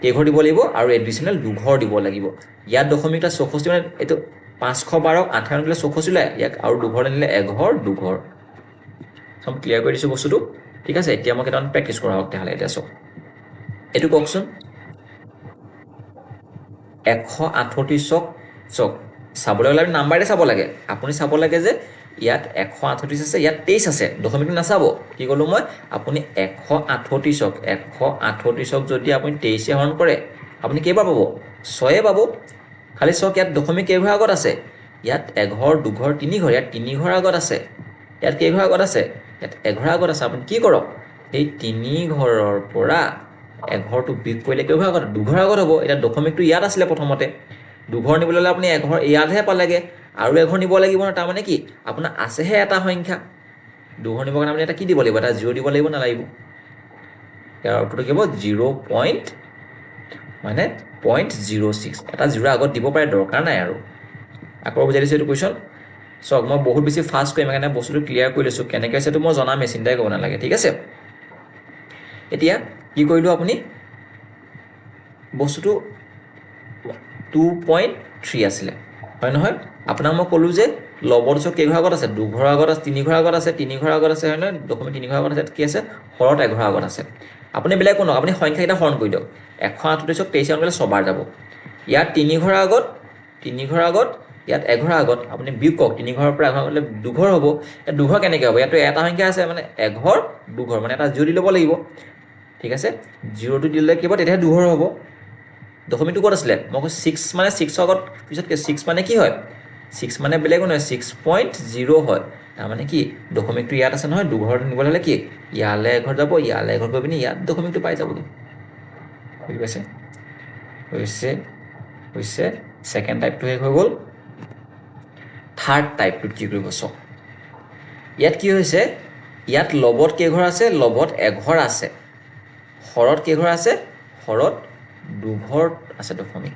কেইঘৰ দিব লাগিব আৰু এডিশ্যনেল দুঘৰ দিব লাগিব ইয়াত দশমিকটা 64 মানে এইটো 512ক 8 দিলে 64 লয় ইয়াক আৰু দুঘৰ দিলে এঘৰ দুঘৰ সব ক্লিয়াৰ কৰি দিছোঁ বস্তুটো ঠিক আছে এতিয়া মই কেইটামান প্ৰেক্টিছ কৰা হওক তেতিয়াহ'লে এতিয়া চাওক এইটো কওকচোন 138ক চাওক চাবলৈ গ'লে আমি নাম্বাৰতে চাব লাগে আপুনি চাব লাগে যে ইয়াত 138 আছে ইয়াত 23 আছে দশমিকটো নাচাব কি ক'লো মই আপুনি 138ক যদি আপুনি 23 হৰণ কৰে আপুনি কেইবাৰ পাব 6 পাব খালি চাওক ইয়াত দশমিক কেইঘৰ আগত আছে ইয়াত এঘৰ দুঘৰ তিনি ঘৰ ইয়াত তিনি ঘৰ আগত আছে ইয়াত কেইঘৰ আগত আছে ইয়াত এঘৰ আগত আছে আপুনি কি কৰক এই তিনি ঘৰৰ পৰা এঘৰটো বিয়োগ কৰিলে কেইঘৰ আগত দুঘৰ আগত হ'ব এতিয়া দশমিকটো ইয়াত আছিলে প্ৰথমতে দুঘৰ নিবলৈ হ'লে আপুনি এঘৰ ইয়াতহে পালেগে আৰু এঘৰ নিব লাগিব ন তাৰমানে কি আপোনাৰ আছেহে এটা সংখ্যা দুঘৰ নিবৰ কাৰণে আপুনি এটা কি দিব লাগিব এটা 0 দিব লাগিব নালাগিব ইয়াৰ অৰ্থটো কি হ'ব 0.06 এটা 0 আগত দিব পাৰে দৰকাৰ নাই আৰু আকৌ বুজাই দিছোঁ এইটো কুৱেশ্যন চাওক মই বহুত বেছি ফাষ্ট কৰিম সেইকাৰণে বস্তুটো ক্লিয়াৰ কৰি লৈছোঁ কেনেকৈ আছে এইটো মই জনামেই চিন্তাই কৰিব নালাগে ঠিক আছে এতিয়া কি কৰিলোঁ আপুনি বস্তুটো 2.3 আছিলে হয় নহয় আপোনাক মই ক'লোঁ যে লবত চাওক কেইঘৰ আগত আছে দুঘৰ আগত আছে তিনি ঘৰ আগত আছে তিনি ঘৰ আগত আছে হয় নহয় দশমিক তিনি ঘৰ আগত আছে কি আছে হৰত এঘৰ আগত আছে আপুনি বেলেগ কোনো আপুনি সংখ্যাকেইটা হৰণ কৰি দিয়ক 138 23 গ'লে ছবাৰ যাব ইয়াত তিনি ঘৰ আগত ইয়াত এঘৰ আগত আপুনি বিয়োগ কৰক তিনি ঘৰৰ পৰা এঘৰ গ'লে দুঘৰ হ'ব ইয়াত দুঘৰ কেনেকৈ হ'ব ইয়াতো এটা সংখ্যা আছে মানে এঘৰ দুঘৰ মানে এটা 0 দি ল'ব লাগিব ঠিক আছে 0টো দিলে কি হ'ব তেতিয়াহে দুঘৰ হ'ব দশমিকটো ক'ত আছিলে মই কৈছোঁ 6 মানে 6 আগত পিছত 6 মানে কি হয় 6 মানে বেলেগ নহয় 6.0 হয় তাৰমানে কি দশমিকটো ইয়াত আছে নহয় দুঘৰ নিবলৈ হ'লে কি ইয়ালৈ এঘৰ যাব ইয়ালৈ এঘৰ গৈ পিনি ইয়াত দশমিকটো পাই যাবগৈ বুজি পাইছে হৈছে ছেকেণ্ড টাইপটো শেষ হৈ গ'ল থাৰ্ড টাইপটোত কি কৰিব চাওক ইয়াত কি হৈছে ইয়াত লবত কেইঘৰ আছে লবত এঘৰ আছে হৰত কেইঘৰ আছে হৰত দুঘৰ আছে দশমিক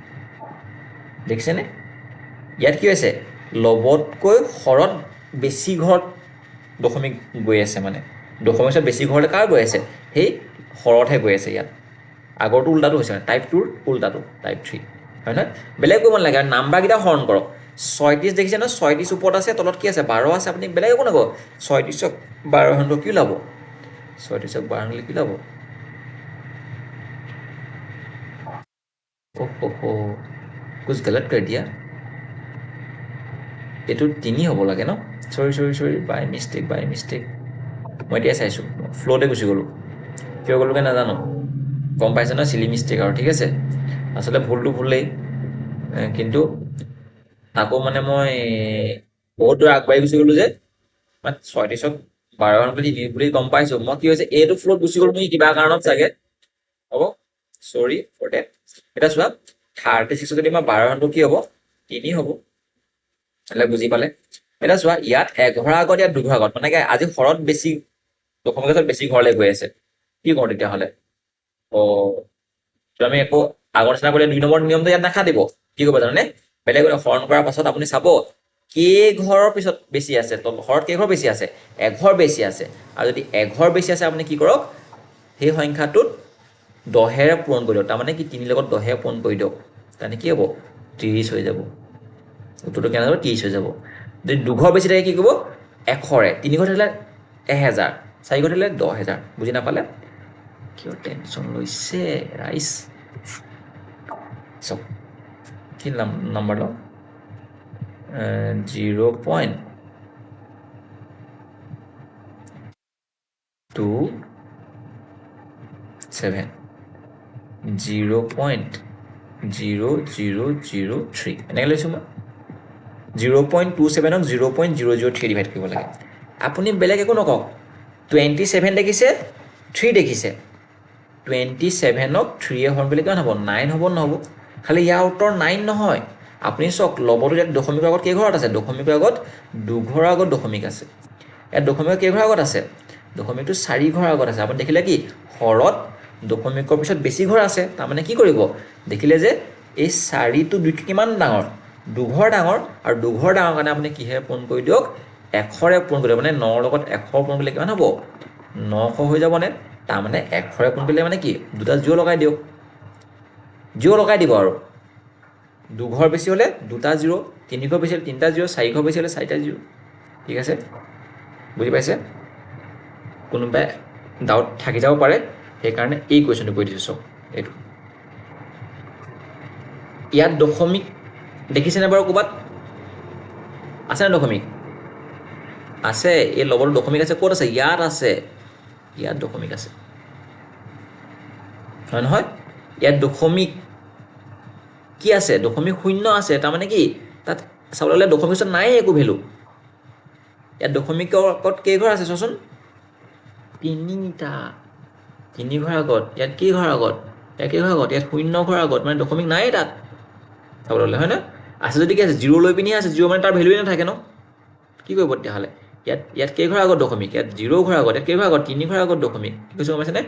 দেখিছেনে ইয়াত কি হৈছে লবতকৈ হৰত বেছি ঘৰ দশমিক গৈ আছে মানে দশমিকত বেছি ঘৰলৈ কাৰ গৈ আছে সেই হৰতহে গৈ আছে ইয়াত আগৰটো উল্টাটো হৈছে টাইপ 2ৰ উল্টাটো টাইপ 3 হয় নহয় বেলেগ কৰিব নালাগে আৰু নাম্বাৰকেইটা হৰণ কৰক 36 দেখিছে ন 36 ওপৰত আছে তলত কি আছে 12 আছে আপুনি বেলেগ একো নক'ব 36ক 12 হৰণ কি ওলাব 36ক 12 হৰণ কি ওলাব कुछ गलत कर दिया এইটো 3 হ'ব লাগে ন সৰি বাই মিষ্টেক মই এতিয়া চাইছোঁ ফ্ল'তে গুচি গ'লোঁ কিয় গ'লোগে নাজানো গম পাইছে ন চিলি মিষ্টেক আৰু ঠিক আছে আচলতে ভুলটো ভুলেই কিন্তু আকৌ মানে মই বহুত দূৰ আগবাঢ়ি গুচি গ'লোঁ যে মানে 36ক 12 বুলি গম পাইছোঁ মই কি হৈছে এইটো ফ্ল'ত গুচি গ'লোঁ নেকি কিবা কাৰণত চাগে হ'ব সৰি ফৰ ডেট এটা চোৱা 36 যদি মই 12 হৰণ কি হ'ব 3 হ'ব એટલે বুজি পালে এটা চোৱা ইয়াত এঘৰ আগত ইয়াত দুঘৰ আগত মানে আজি হৰত বেছি দশমিকত বেছি ঘৰলৈ গৈ আছে কি কৰোঁ তেতিয়াহ'লে আমি একো আগৰ নিচিনা কৰিলে 2 নম্বৰ নিয়মটো ইয়াত নাখাটিব কি কৰিব জানেনে বেলেগ হৰণ কৰাৰ পাছত আপুনি চাব কেইঘৰৰ পিছত বেছি আছে হৰত কেইঘৰ বেছি আছে এঘৰ বেছি আছে আৰু যদি এঘৰ বেছি আছে আপুনি কি কৰক সেই সংখ্যাটোত 10ৰে পূৰণ কৰি দিয়ক তাৰমানে কি 3 লগত 10ৰে পূৰণ কৰি দিয়ক তাৰমানে কি হ'ব 30 হৈ যাব উত্তৰটো কেনে যাব 30 হৈ যাব যদি দুঘৰ বেছি থাকে কি কৰিব 100ৰে 3 ঘৰ থাকিলে 1000 4 ঘৰ থাকিলে 10000 বুজি নাপালে কিয় টেনশ্যন লৈছে ৰাইজ চাওক কি নম্বৰ লওঁ 0.27 0.0003 এনেকৈ লৈছোঁ মই 0.27ক 0.003 ডিভাইড কৰিব লাগে আপুনি বেলেগ একো নকওক 27 দেখিছে 3 দেখিছে 27ক 3য়ে হৰণ কৰিলে কিমান হ'ব 9 হ'ব নহ'ব খালি ইয়াৰ উত্তৰ 9 নহয় আপুনি চাওক লবটো ইয়াত দশমিকৰ আগত কেইঘৰত আছে দশমিকৰ আগত দুঘৰ আগত দশমিক আছে ইয়াত দশমিকৰ কেইঘৰ আগত আছে দশমিকটো 4 ঘৰ আগত আছে আপুনি দেখিলে কি হৰত দশমিকৰ পিছত বেছি ঘৰ আছে তাৰমানে কি কৰিব দেখিলে যে এই 4টো দুইটো কিমান ডাঙৰ দুঘৰ ডাঙৰ আৰু দুঘৰ ডাঙৰ কাৰণে আপুনি কিহে পূৰণ কৰি দিয়ক 100ৰে পূৰণ কৰি দিয়ক মানে 9ৰ লগত 100 পূৰণ কৰিলে কিমান হ'ব 900 হৈ যাবনে তাৰমানে 100ৰে পূৰণ কৰিলে মানে কি দুটা জিৰ' লগাই দিয়ক জিৰ' লগাই দিব আৰু দুঘৰ বেছি হ'লে দুটা জিৰ' তিনি ঘৰ বেছি হ'লে তিনিটা জিৰ' 4 ঘৰ বেছি হ'লে 4টা জিৰ' ঠিক আছে বুজি পাইছে কোনোবাই ডাউট থাকি যাব পাৰে সেইকাৰণে এই কুৱেশ্যনটো কৈ দিছোঁ চাওক এইটো ইয়াত দশমিক দেখিছেনে বাৰু ক'ৰবাত আছেনে দশমিক আছে এই লগৰ দশমিক আছে ক'ত আছে ইয়াত আছে ইয়াত দশমিক আছে হয় নহয় ইয়াত দশমিক কি আছে দশমিক শূন্য আছে তাৰমানে কি তাত চাবলৈ গ'লে দশমিক পিছত নাই একো ভেলু ইয়াত দশমিকৰ আগত কেইঘৰ আছে চোৱাচোন তিনিটা তিনি ঘৰ আগত ইয়াত কি ঘৰ আগত ইয়াত কেইঘৰ আগত ইয়াত শূন্য ঘৰ আগত মানে দশমিক নাই তাত চাবলৈ গ'লে হয় ন আছে যদি কি আছে জিৰ' লৈ পিনি আছে জিৰ' মানে তাৰ ভেলুৱে নাথাকে ন কি কৰিব তেতিয়াহ'লে ইয়াত কেইঘৰ আগত দশমিক ইয়াত জিৰ' ঘৰ আগত ইয়াত কেইঘৰ আগত তিনি ঘৰ আগত দশমিক কি কৈছোঁ গম পাইছেনে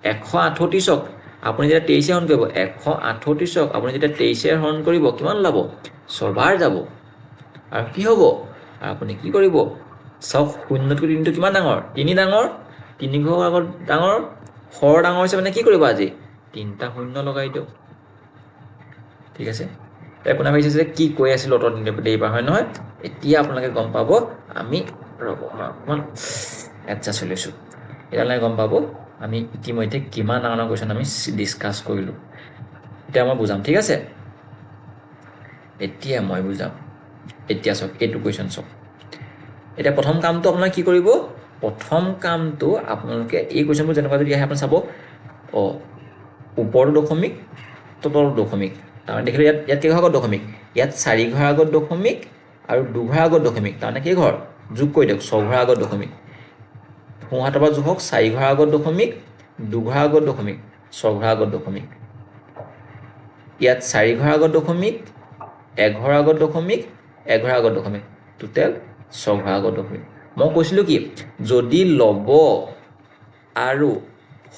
138ক আপুনি যেতিয়া 23 হৰণ কৰিব 138ক আপুনি যেতিয়া 23 হৰণ কৰিব কিমান ওলাব 6 বাৰ যাব আৰু কি হ'ব আপুনি কি কৰিব চাওক শূন্যতকৈ তিনিটো কিমান ডাঙৰ তিনি ডাঙৰ তিনি ঘৰ আগত ডাঙৰ হৰ ডাঙৰ হৈছে মানে কি কৰিব আজি তিনিটা শূন্য লগাই দিয়ক ঠিক আছে আপোনাৰ ভাবিছে যে কি কৈ আছিল অত দেৰিবাৰ হয় নহয় এতিয়া আপোনালোকে গম পাব আমি ৰ'ব অকণমান এডজাষ্ট হৈ লৈছোঁ এতিয়ালৈকে গম পাব আমি ইতিমধ্যে কিমান ডাঙৰ কুৱেশ্যন আমি ডিছকাছ কৰিলোঁ এতিয়া মই বুজাম ঠিক আছে এতিয়া মই বুজাম এতিয়া চাওক এইটো কুৱেশ্যন চাওক এতিয়া প্ৰথম কামটো আপোনালোকে কি কৰিব প্ৰথম কামটো আপোনালোকে এই কুৱেশ্যনবোৰ যেনেকুৱা যদি আহে আপুনি চাব ওপৰটো দশমিক তলটো দশমিক তাৰমানে দেখিলোঁ ইয়াত কেইঘৰ আগত দশমিক ইয়াত 4 ঘৰ আগত দশমিক আৰু 2 ঘৰ আগত দশমিক তাৰমানে কেইঘৰ যোগ কৰি দিয়ক 6 ঘৰ আগত দশমিক সোঁহাতৰ পৰা যোগ হওক 4 ঘৰ আগত দশমিক 2 ঘৰ আগত দশমিক 6 ঘৰ আগত দশমিক ইয়াত 4 ঘৰ আগত দশমিক 1 ঘৰ আগত দশমিক 1 ঘৰ আগত দশমিক টোটেল 6 ঘৰ আগত দশমিক মই কৈছিলোঁ কি যদি লব আৰু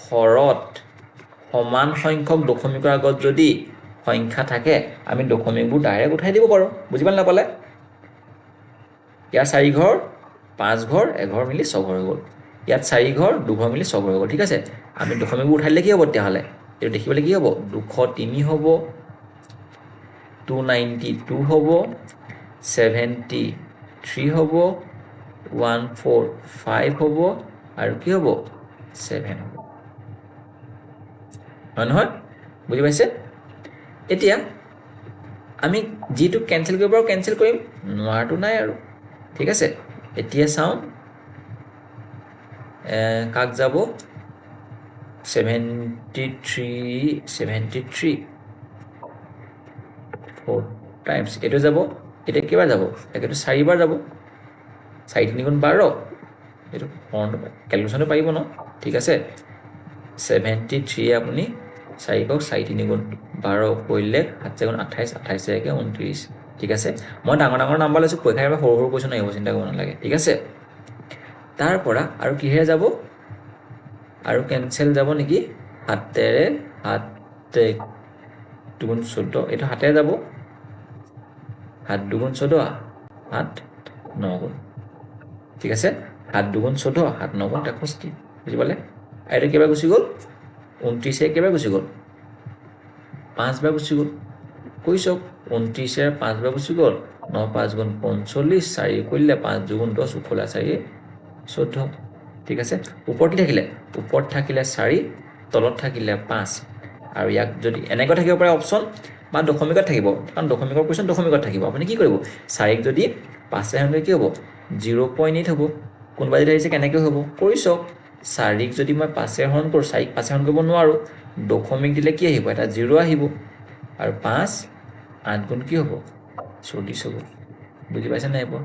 হৰত সমান সংখ্যক দশমিকৰ আগত যদি সংখ্যা থাকে আমি দশমিকবোৰ ডাইৰেক্ট উঠাই দিব পাৰোঁ বুজি পালে নাপালে ইয়াৰ 4 ঘৰ 5 ঘৰ 1 ঘৰ মিলি 6 ঘৰ হৈ গ'ল ইয়াত 4 ঘৰ 2 ঘৰ মিলি 6 ঘৰ হৈ গ'ল ঠিক আছে আমি দশমিকবোৰ উঠাই দিলে কি হ'ব তেতিয়াহ'লে এইটো দেখিবলৈ কি হ'ব 203 হ'ব 292 হ'ব 73 হ'ব 145 হ'ব আৰু কি হ'ব 7 হ'ব হয় নহয় বুজি পাইছে এতিয়া আমি যিটো কেনচেল কৰিব পাৰোঁ কেনচেল কৰিম নোৱাৰটো নাই আৰু ঠিক আছে এতিয়া চাওঁ কাক যাব 73 4 টাইমছ এইটো যাব এতিয়া কেইবাৰ যাব এইটো 4 বাৰ যাব 4 3 গুণ 12 এইটো কেলকুলেশ্যনটো পাৰিব ন ঠিক আছে 73 আপুনি 4 ক 4 3 গুণ 12 কৰিলে 7 গুণ 28 28 একে 29 ঠিক আছে মই ডাঙৰ ডাঙৰ নাম্বাৰ লৈছোঁ পৰীক্ষাৰ পৰা সৰু সৰু কুৱেশ্যন আহিব চিন্তা কৰিব নালাগে ঠিক আছে তাৰ পৰা আৰু কিহেৰে যাব আৰু কেনচেল যাব নেকি 7 দুগুণ 14 এইটো 7 যাব 7 দুগুণ 14 7 9 গুণ ঠিক আছে 7 দুগুণ 14 7 9 গুণ 63 বুজি পালে আৰু এইটো কেইবাৰ গুচি গ'ল 29 কেইবাৰ গুচি গ'ল 5 বাৰ গুচি গ'ল কৈ চাওক 29 5 বাৰ গুচি গ'ল 9 5 গুণ 45 4 কৰিলে 5 দুগুণ 10 ওপৰলৈ 4 14 ঠিক আছে ওপৰত কি থাকিলে ওপৰত থাকিলে 4 তলত থাকিলে 5 আৰু ইয়াক যদি এনেকৈ থাকিব পাৰে অপশ্যন বা দশমিকত থাকিব কাৰণ দশমিকৰ কুৱেশ্যন দশমিকত থাকিব আপুনি কি কৰিব 4 যদি 5 হ'লে কি হ'ব 0.8 হ'ব কোনোবা যদি আহিছে কেনেকৈ হ'ব কৰি চাওক 4 যদি মই 5 হৰণ কৰোঁ 4 5 হৰণ কৰিব নোৱাৰোঁ দশমিক দিলে কি আহিব এটা 0 আহিব আৰু 5 8 গুণ কি হ'ব 40 হ'ব বুজি পাইছে নাই এইবোৰ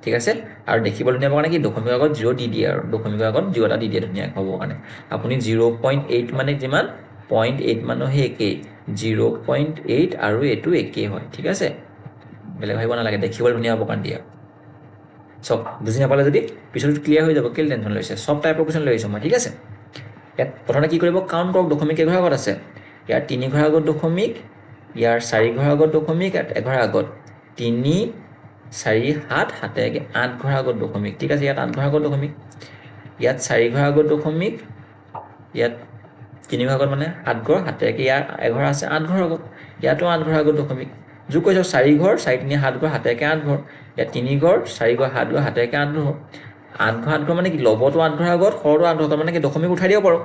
ঠিক আছে আৰু দেখিবলৈ ধুনীয়া কাৰণে কি দশমিকৰ আগত 0 দি দিয়ে আৰু দশমিকৰ আগত 0 এটা দি দিয়ে ধুনীয়াকৈ হ'ব কাৰণে আপুনি 0.8 মানে যিমান 0.8 মানো সেই একেই 0.8 আৰু এইটো একেই হয় ঠিক আছে বেলেগ ভাবিব নালাগে দেখিবলৈ ধুনীয়া হ'ব কাৰণে দিয়ে চব বুজি নাপালে যদি পিছত ক্লিয়াৰ হৈ যাব কেলে টেনশ্যন লৈছে চব টাইপৰ কুৱেশ্যন লৈ আহিছোঁ মই ঠিক আছে ইয়াত প্ৰথমতে কি কৰিব কাউণ্ট কৰক দশমিক কেইঘৰ আগত আছে ইয়াৰ 3 ঘৰ আগত দশমিক ইয়াৰ 4 ঘৰ আগত দশমিক ইয়াত 1 ঘৰ আগত 3 4 7 7 8 ঘৰ আগত দশমিক ঠিক আছে ইয়াত 8 ঘৰ আগত দশমিক ইয়াত 4 ঘৰ আগত দশমিক ইয়াত 3 ঘৰ আগত মানে 7 ঘৰ 7 ইয়াৰ 1 ঘৰ আছে 8 ঘৰ আগত ইয়াতো 8 ঘৰ আগত দশমিক যোগ কৰি চাওক 4 ঘৰ 4 3 7 ঘৰ 7 8 ঘৰ ইয়াত 3 ঘৰ 4 ঘৰ 7 ঘৰ 7 8 ঘৰ 8 ঘৰ মানে কি লবটো 8 ঘৰ আগত হৰটো 8 ঘৰ মানে কি দশমিক উঠাই দিব পাৰোঁ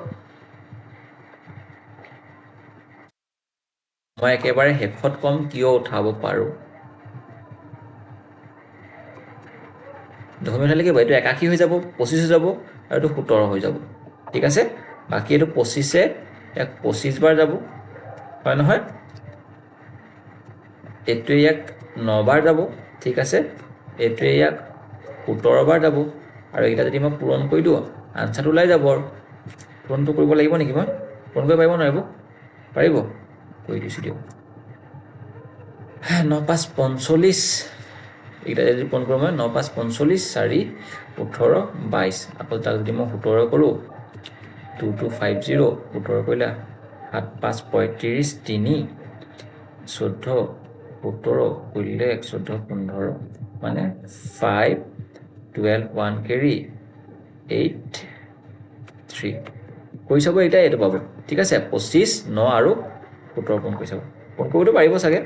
মই একেবাৰে শেষত কম কিয় উঠাব পাৰোঁ দশমিক উঠালে কি হ'ব এইটো 81 হৈ যাব 25 হৈ যাব আৰু এইটো 17 হৈ যাব ঠিক আছে বাকী এইটো 25 ইয়াক 25 বাৰ যাব হয় নহয় এইটোৱে ইয়াক 9 বাৰ যাব ঠিক আছে এইটোৱে ইয়াক 17 বাৰ যাব আৰু এইটা যদি মই পূৰণ কৰি দিওঁ আনসাৰটো ওলাই যাব আৰু পূৰণটো কৰিব লাগিব নেকি মই পূৰণ কৰিব পাৰিব নোৱাৰিব পাৰিব কৰি দিছোঁ দিয়ক 9 5 45 এইটা যদি পূৰণ কৰোঁ মই 9 5 45 4 18 22 আকৌ তাক যদি মই 17 কৰোঁ 2 2 5 0 17 কৰিলে 7 5 35 3 14 17 কৰিলে 14 15 মানে 5 12 1 carry 8 3 কৰি চাব এটা এইটো পাব ঠিক আছে 25 9 আৰু 17 পূৰণ কৰি চাব পূৰণ কৰিবতো পাৰিব চাগে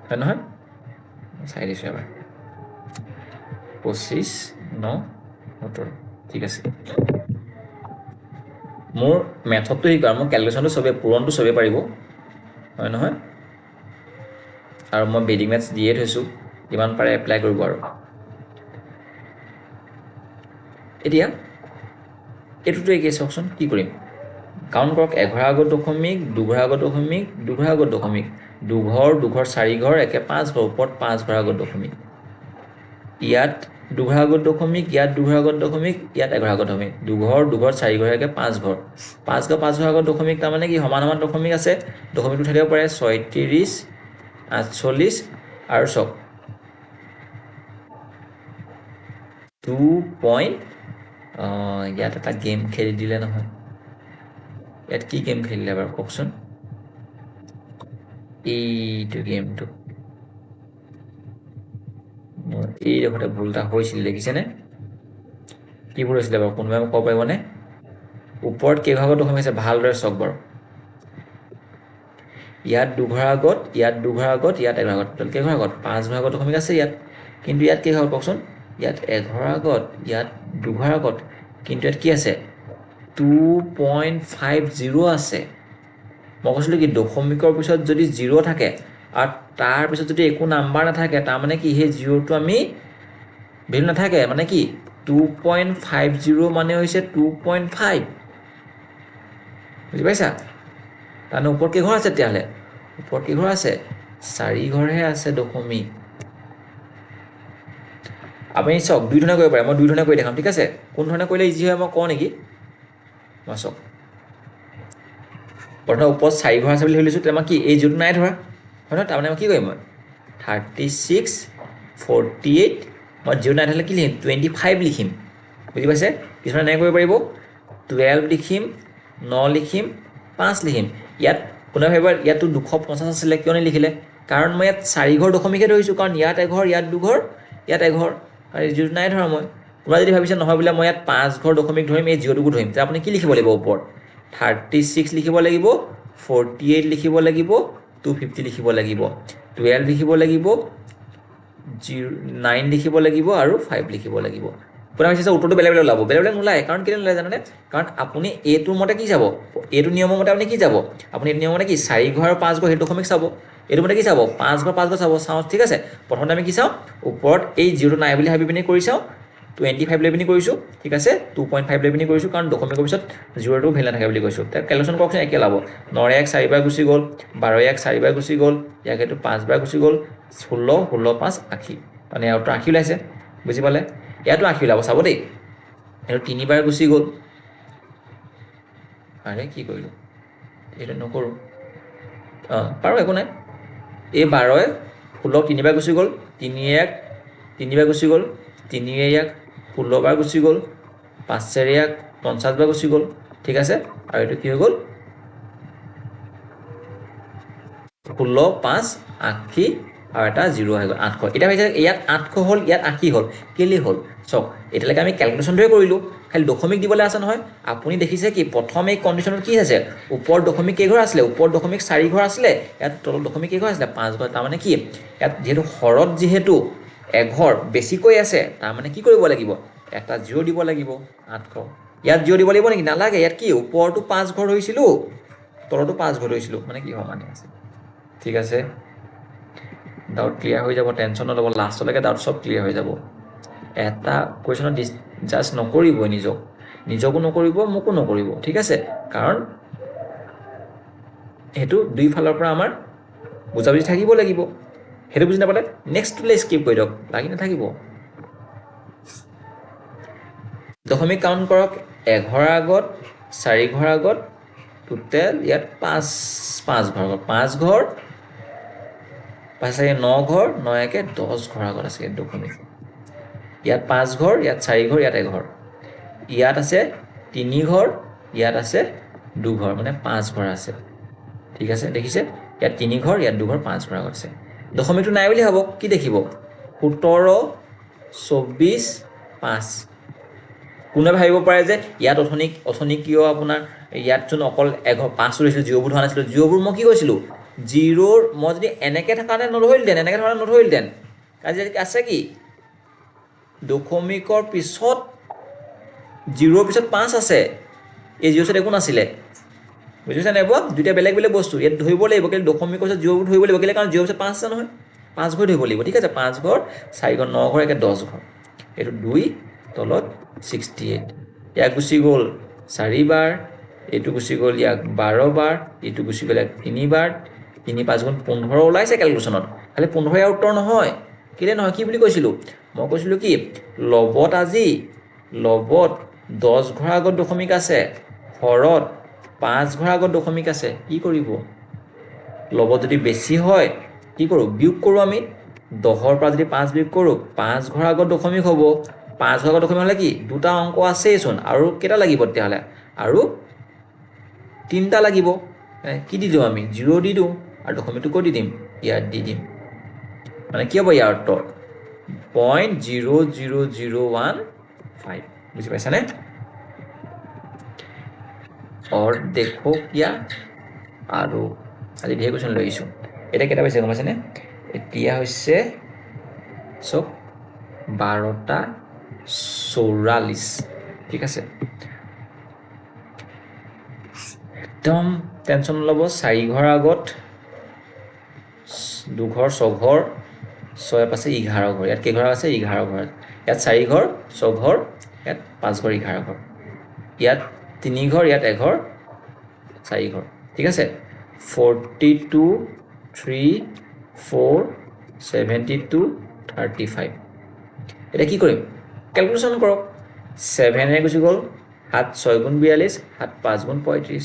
হয় নহয় চাই দিছোঁ এবাৰ 25 9 17 ঠিক আছে মোৰ মেথডটো শিকা মোৰ ক্যালকুলেশনটো সবে পূৰণটো সবে পাৰিব হয় নহয় আৰু মই বেডিং মেথছ দিয়ে থৈছোঁ কিমান পাৰে এপ্লাই কৰিব আৰু এতিয়া এইটোতো একেই চাওকচোন কি কৰিম কাউণ্ট কৰক 11 আগত দশমিক 2 আগত দশমিক 2 আগত দশমিক 2 ঘৰ 4 ঘৰ একে 5 ঘৰ ওপৰত 5 ঘৰ আগত দশমিক ইয়াত 2 আগত দশমিক ইয়াত 2 আগত দশমিক ইয়াত 11 আগত দশমিক 2 ঘৰ 4 ঘৰ একে 5 ঘৰ 5 ঘৰ 5 ঘৰ আগত দশমিক তাৰ মানে কি সমান সমান দশমিক আছে দশমিক উঠাই দিব পাৰে 36 48 আৰু সব 2 ইয়াত এটা গেম খেলি দিলে নহয় ইয়াত কি গেম খেলিলে বাৰু কওকচোন এইটো গেমটো এই দেখোতে ভুলটা হৈছিল দেখিছেনে কি ভুল হৈছিলে বাৰু কোনোবাই মোক ক'ব পাৰিবনে ওপৰত কেইভাগত দশমিক আছে ভালদৰে চাওক বাৰু ইয়াত 2 ঘৰ আগত ইয়াত 2 ঘৰ আগত ইয়াত 11 আগত টোটেল কেইঘৰ আগত 5 ঘৰ আগত দশমিক আছে ইয়াত কিন্তু ইয়াত কি হয় কওকচোন ইয়াত 11 আগত ইয়াত 2 ঘৰ আগত কিন্তু ইয়াত কি আছে 2.50 আছে মই কৈছিলোঁ কি দশমিকৰ পিছত যদি 0 থাকে আৰু তাৰ পিছত যদি একো নাম্বাৰ নাথাকে তাৰ মানে কি সেই 0টো আমি ভ্যালু নাথাকে মানে কি 2.50 মানে হৈছে 2.5 বুজি পাইছা তাৰ ওপৰত কি ঘৰ আছে তেতিয়াহ'লে ওপৰত কি ঘৰ আছে 4 ঘৰহে আছে দশমিক আপুনি চাওক দুই ধৰণে কৰিব পাৰে মই দুই ধৰণে কৰি দেখাম ঠিক আছে কোন ধৰণে কৰিলে ইজি হয় মই কওঁ নেকি মই চাওক প্ৰথম ওপৰত 4 ঘৰ আছে বুলি ভাবিছোঁ তেতিয়া মই কি এই যোৰটো নাই ধৰা হয় নহয় তাৰমানে মই কি কৰিম মই 36 48 মই জিৰ' নাই ধৰিলে কি লিখিম 25 লিখিম বুজি পাইছে কিছুমানে এনেকৈ কৰিব পাৰিব 12 লিখিম 9 লিখিম 5 লিখিম ইয়াত কোনে ভাবিব ইয়াতো 250 আছিলে কিয় নিলিখিলে কাৰণ মই ইয়াত 4 ঘৰ দশমিকহে ধৰিছোঁ কাৰণ ইয়াত এঘৰ ইয়াত দুঘৰ ইয়াত এঘৰ আৰু জিৰ' নাই ধৰা মই কোনোবা যদি ভাবিছে নহয় বোলে মই ইয়াত 5 ঘৰ দশমিক ধৰিম এই জিৰ'টোকো ধৰিম তেতিয়া আপুনি কি লিখিব লাগিব ওপৰত 36 লিখিব লাগিব 48 লিখিব লাগিব 250 লিখিব লাগিব 12 লিখিব লাগিব 9 লিখিব লাগিব আৰু 5 লিখিব লাগিব পুৰা হৈছে উত্তৰটো বেলেগ বেলেগ ওলাব বেলেগ বেলেগ নোলায় কাৰণ কেলৈ নোলায় জানেনে কাৰণ আপুনি এইটোৰ মতে কি যাব এইটো নিয়মৰ মতে আপুনি কি যাব আপুনি এই নিয়মৰ মতে কি 4 ঘৰ আৰু 5 ঘৰ সেইটো দশমিক চাব এইটো মতে কি চাব 5 ঘৰ 5 ঘৰ চাব চাওঁ ঠিক আছে প্ৰথমতে আমি কি চাওঁ ওপৰত এই জিৰ'টো নাই বুলি ভাবি পিনি কৰি চাওঁ 25 লৈ পিনি কৰিছোঁ ঠিক আছে 2.5 লৈ পিনি কৰিছোঁ কাৰণ দশমিকৰ পিছত জিৰ'টো ভেল নাথাকে বুলি কৈছোঁ তাৰ কেলকুলেশ্যন কৰকচোন একে ওলাব 9 1 4 বাৰ গুচি গ'ল 12 1 4 বাৰ গুচি গ'ল ইয়াক এইটো 5 বাৰ গুচি গ'ল 16 16 5 80 মানে ইয়াতো 80 ওলাইছে বুজি পালে ইয়াতো 80 ওলাব চাব দেই এইটো 3 বাৰ গুচি গ'ল আৰে কি কৰিলোঁ এইটো নকৰোঁ পাৰোঁ একো নাই এই 12 16 3 বাৰ গুচি গ'ল 3 1 3 বাৰ গুচি গ'ল 3 1 16 বাৰ গুচি গ'ল 5 4 1 50 বাৰ গুচি গ'ল ঠিক আছে আৰু এইটো কি হৈ গ'ল 16 5 80 আৰু এটা 0 হৈ গ'ল 800 এটা ভাবিছে ইয়াত 800 হ'ল ইয়াত 80 হ'ল কেলে হ'ল চাওক এতিয়ালৈকে আমি ক্যালকুলেশ্যনটোৱে কৰিলোঁ খালি দশমিক দিবলৈ আছে নহয় আপুনি দেখিছে কি প্ৰথম এই কণ্ডিশ্যনত কি আছে ওপৰত দশমিক কেইঘৰ আছিলে ওপৰত দশমিক 4 ঘৰ আছিলে ইয়াত তলত দশমিক কেইঘৰ আছিলে 5 ঘৰ তাৰমানে কি ইয়াত যেহেতু হৰত যেহেতু এঘৰ বেছিকৈ আছে তাৰমানে কি কৰিব লাগিব এটা 0 দিব লাগিব 800 ইয়াত 0 দিব লাগিব নেকি নালাগে ইয়াত কি ওপৰটো 5 ঘৰ হৈছিলোঁ তলতো 5 ঘৰ হৈছিলোঁ মানে কি সমানে আছে ঠিক আছে ডাউট ক্লিয়াৰ হৈ যাব টেনশ্যন নল'ব লাষ্টলৈকে ডাউট সব ক্লিয়াৰ হৈ যাব এটা কুৱেশ্যনত জাজ নকৰিবই নিজকো নকৰিব মোকো নকৰিব ঠিক আছে কাৰণ সেইটো দুই ফালৰ পৰা আমাৰ বুজাবুজি থাকিব লাগিব সেইটো বুজি নাপালে নেক্সটলৈ স্কিপ কৰি দিয়ক, লাগি নাথাকিব। দশমিক কাউণ্ট কৰক, 1 ঘৰৰ আগত 4 ঘৰৰ আগত টোটেল ইয়াত 5 ঘৰ আগত 5 ঘৰ 5 9 ঘৰ 9 একে 10 ঘৰ আগত আছে ইয়াত দশমিক। ইয়াত 5 ঘৰ, ইয়াত 4 ঘৰ, ইয়াত 1 ঘৰ, ইয়াত আছে 3 ঘৰ, ইয়াত আছে 2 ঘৰ, মানে 5 ঘৰ আছে। ঠিক আছে, দেখিছে ইয়াত 3 ঘৰ, ইয়াত 2 ঘৰ, 5 ঘৰ আগত আছে। দশমিকটো নাই বুলি ভাবক, কি দেখিব 17 24 5। কোনে ভাবিব পাৰে যে ইয়াত অথনি কিয় আপোনাৰ ইয়াত যোন অকল 5 লৈছিলোঁ, জিৰ'বোৰ ধৰা নাছিলোঁ, জিৰ'বোৰ মই কি কৈছিলোঁ, জিৰ'ৰ মই যদি এনেকৈ থকা নধৰিলেহেঁতেন, এনেকৈ থকা নধৰিলেহেঁতেন, আজি আছে কি দশমিকৰ পিছত জিৰ'ৰ পিছত 5 আছে, এই জিৰ'ৰ পিছত একো নাছিলে, বুজিছে নাই পোৱা? দুইটা বেলেগ বেলেগ বস্তু, ইয়াত ধৰিব লাগিব, কিন্তু দশমিকৰ পিছত জিৰ'বোৰ ধৰিব লাগিব, কেলৈ কাৰণ জিৰ'ৰ পিছত 5 আছে নহয়, 5 ঘৰ ধৰিব লাগিব। ঠিক আছে, 5 ঘৰ 4 ঘৰ 9 ঘৰ একে 10 ঘৰ, এইটো 2 তলত 68, ইয়াক গুচি গ'ল 4 বাৰ, এইটো গুচি গ'ল ইয়াক 12 বাৰ, এইটো গুচি গ'ল ইয়াক 3 বাৰ, 3 5 গুণ 15 ওলাইছে কেলকুলেশ্যনত, খালি 15 ইয়াৰ উত্তৰ নহয়, কেলৈ নহয়, কি বুলি কৈছিলোঁ মই, কৈছিলোঁ কি লবত 10 ঘৰ আগত দশমিক আছে, হৰত 5 ঘৰ আগত দশমিক আছে, কি কৰিব লবত যদি বেছি হয় কি কৰোঁ, বিয়োগ কৰোঁ আমি, 10ৰ পৰা যদি 5 বিয়োগ কৰোঁ 5 ঘৰ আগত দশমিক হ'ব, 5 ঘৰ আগত দশমিক হ'লে কি দুটা অংক আছেইচোন, আৰু কেইটা লাগিব তেতিয়াহ'লে, আৰু 3টা লাগিব, কি দি দিওঁ আমি 0 দি দিওঁ, আৰু দশমিকটো ক'ত দি দিম, ইয়াত দি দিম, মানে কি হ'ব ইয়াৰ উত্তৰ 0.00015, বুজি পাইছানে? और देखो क्या আৰু আজি ঢেৰ কুৱেশ্যন লৈ আহিছোঁ। এতিয়া কেইটা পাইছে গম পাইছেনে? এতিয়া হৈছে চব 12:44। ঠিক আছে, একদম টেনশ্যন নল'ব। 4 ঘৰ আগত 2 ঘৰ 6 ঘৰ 6 পাছে 11 ঘৰ, ইয়াত কেইঘৰ আছে 11 ঘৰ, ইয়াত 4 ঘৰ 6 ঘৰ, ইয়াত 5 ঘৰ 11 ঘৰ, ইয়াত 3 ঘৰ, ইয়াত 1 ঘৰ 4 ঘৰ। ঠিক আছে, 42 3 4 72 35। এতিয়া কি কৰিম, কেলকুলেশ্যন কৰক, 7 গুচি গ'ল, 7 6 গুণ 42, 7 5 গুণ 35।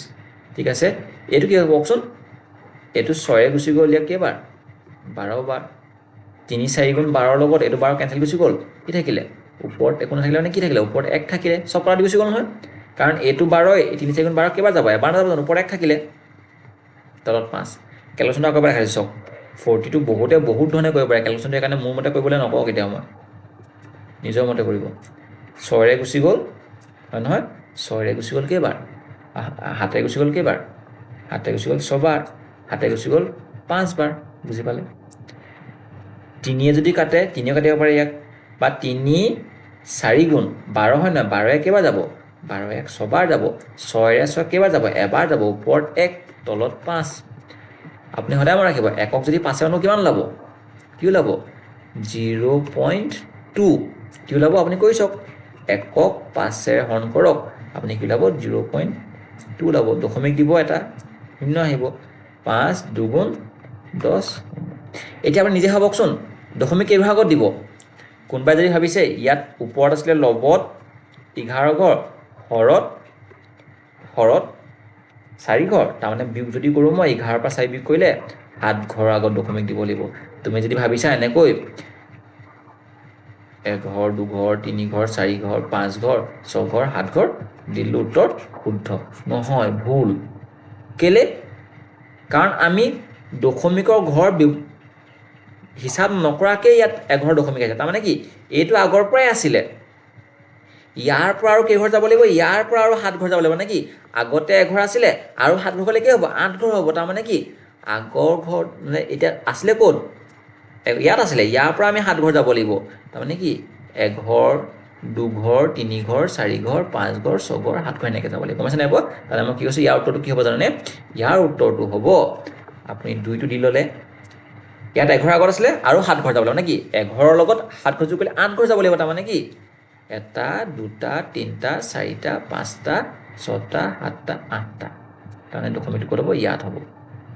ঠিক আছে, এইটো কি হ'ব কওকচোন, এইটো 6 গুচি গ'ল, ইয়াক কেইবাৰ 12 বাৰ, 3 4 গুণ 12ৰ লগত এইটো 12 কেঞ্চেল গুচি গ'ল, কি থাকিলে ওপৰত একো নাথাকিলে, মানে কি থাকিলে ওপৰত 1 থাকিলে, চব পৰা দি গুচি গ'ল নহয়, কাৰণ এইটো 12, 3 4 গুণ 12 কেইবাৰ যাব, এবাৰ নাযাব জানো, ওপৰত 1 থাকিলে, তলত 5। কেলকুলেশ্যনটো আকৌ এবাৰ দেখাইছোঁ চাওক, 42 বহুত ধৰণে কৰিব পাৰে কেলকুলেশ্যনটো, সেইকাৰণে মোৰ মতে কৰিবলৈ নকওঁ কেতিয়াও, মই নিজৰ মতে কৰিব। 6 গুচি গ'ল হয় নহয়, 6 গুচি গ'ল কেইবাৰ, 7 গুচি গ'ল কেইবাৰ, 7 গুচি গ'ল 6 বাৰ, 7 গুচি গ'ল 5 বাৰ, বুজি পালে? 3 যদি কাটে 3 কাটিব পাৰে ইয়াক, বা 3 4 গুণ 12 হয় নহয়, 12 কেইবাৰ যাব, 12 1 6 বাৰ যাব, 6 6 কেইবাৰ যাব, এবাৰ যাব, ওপৰত 1 তলত 5। আপুনি সদায় মনত ৰাখিব, একক যদি 5 মানো কিমান ওলাব, কি ওলাব 0.2, কি ওলাব আপুনি কৰি চাওক, একক 5 হৰণ কৰক, আপুনি কি ওলাব 0.2 ওলাব, দশমিক দিব এটা, শূন্য আহিব, 5 2 গুণ 10। এতিয়া আপুনি নিজে ভাবকচোন দশমিক কেইভাগত আগত দিব, কোনোবাই যদি ভাবিছে ইয়াত ওপৰত আছিলে লবত 11 ঘৰ, হৰত 4 ঘৰ, তাৰমানে বিয়োগ যদি কৰোঁ মই 11ৰ পৰা 4 বিয়োগ কৰিলে 7 ঘৰৰ আগত দশমিক দিব লাগিব। তুমি যদি ভাবিছা এনেকৈ 1 ঘৰ 2 ঘৰ 3 ঘৰ 4 ঘৰ 5 ঘৰ 6 ঘৰ 7 ঘৰ দিলোঁ, উত্তৰ শুদ্ধ নহয়, ভুল। কেলে, কাৰণ আমি দশমিকৰ ঘৰ হিচাপ নকৰাকৈ ইয়াত এঘৰ দশমিক আছে, তাৰমানে কি এইটো আগৰ পৰাই আছিলে, ইয়াৰ পৰা আৰু কেইঘৰ যাব লাগিব, ইয়াৰ পৰা আৰু 7 ঘৰ যাব লাগিব, মানে কি আগতে এঘৰ আছিলে আৰু 7 ঘৰ হ'লে কি হ'ব 8 ঘৰ হ'ব, তাৰমানে কি আগৰ ঘৰ মানে এতিয়া আছিলে ক'ত, ইয়াত আছিলে, ইয়াৰ পৰা আমি 7 ঘৰ যাব লাগিব, তাৰমানে কি 1 ঘৰ 2 ঘৰ 3 ঘৰ 4 ঘৰ 5 ঘৰ 6 ঘৰ 7 ঘৰ এনেকৈ যাব লাগিব, গম পাইছে নাই পোৱা? তাহলে মই কি কৈছোঁ, ইয়াৰ উত্তৰটো কি হ'ব জানেনে, ইয়াৰ উত্তৰটো হ'ব আপুনি 2টো দি ল'লে, ইয়াত 1 ঘৰ আগত আছিলে আৰু 7 ঘৰ যাব লাগিব, মানে কি 1 ঘৰৰ লগত 7 ঘৰ যোগ কৰিলে 8 ঘৰ যাব লাগিব, তাৰমানে কি 1 2 3 4 5 6 7 8টা, তাৰমানে দশমিকটো ক'ত হ'ব, ইয়াত হ'ব।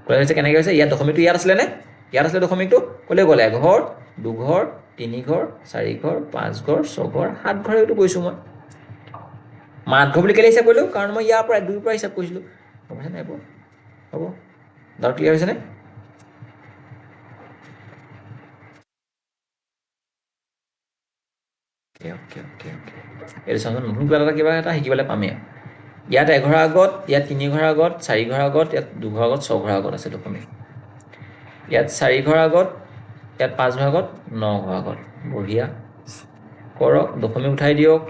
কৈ হৈছে কেনেকৈ হৈছে, ইয়াত দশমিকটো ইয়াত আছিলেনে, ইয়াত আছিলে দশমিকটো ক'লে গ'ল 1 ঘৰ 2 ঘৰ 3 ঘৰ 4 ঘৰ 5 ঘৰ 6 ঘৰ 7 ঘৰ এইটো কৈছোঁ মই 8 ঘৰ বুলি কেলৈ হিচাপ কৰিলোঁ কাৰণ মই ইয়াৰ পৰা 2ৰ পৰা হিচাপ কৰিছিলোঁ গম পাইছে নাই হ'ব ডাউট ক্লিয়াৰ হৈছেনে এইটো চাওঁচোন নতুন কিবা এটা শিকিবলৈ পামেই ইয়াত 1 ঘৰৰ আগত ইয়াত 3 ঘৰৰ আগত 4 ঘৰৰ আগত ইয়াত 2 ঘৰৰ আগত 6 ঘৰৰ আগত আছে দশমিক ইয়াত 4 ঘৰৰ আগত ইয়াত 5 ঘৰৰ আগত 9 ঘৰৰ আগত বঢ়িয়া কৰক দশমিক উঠাই দিয়ক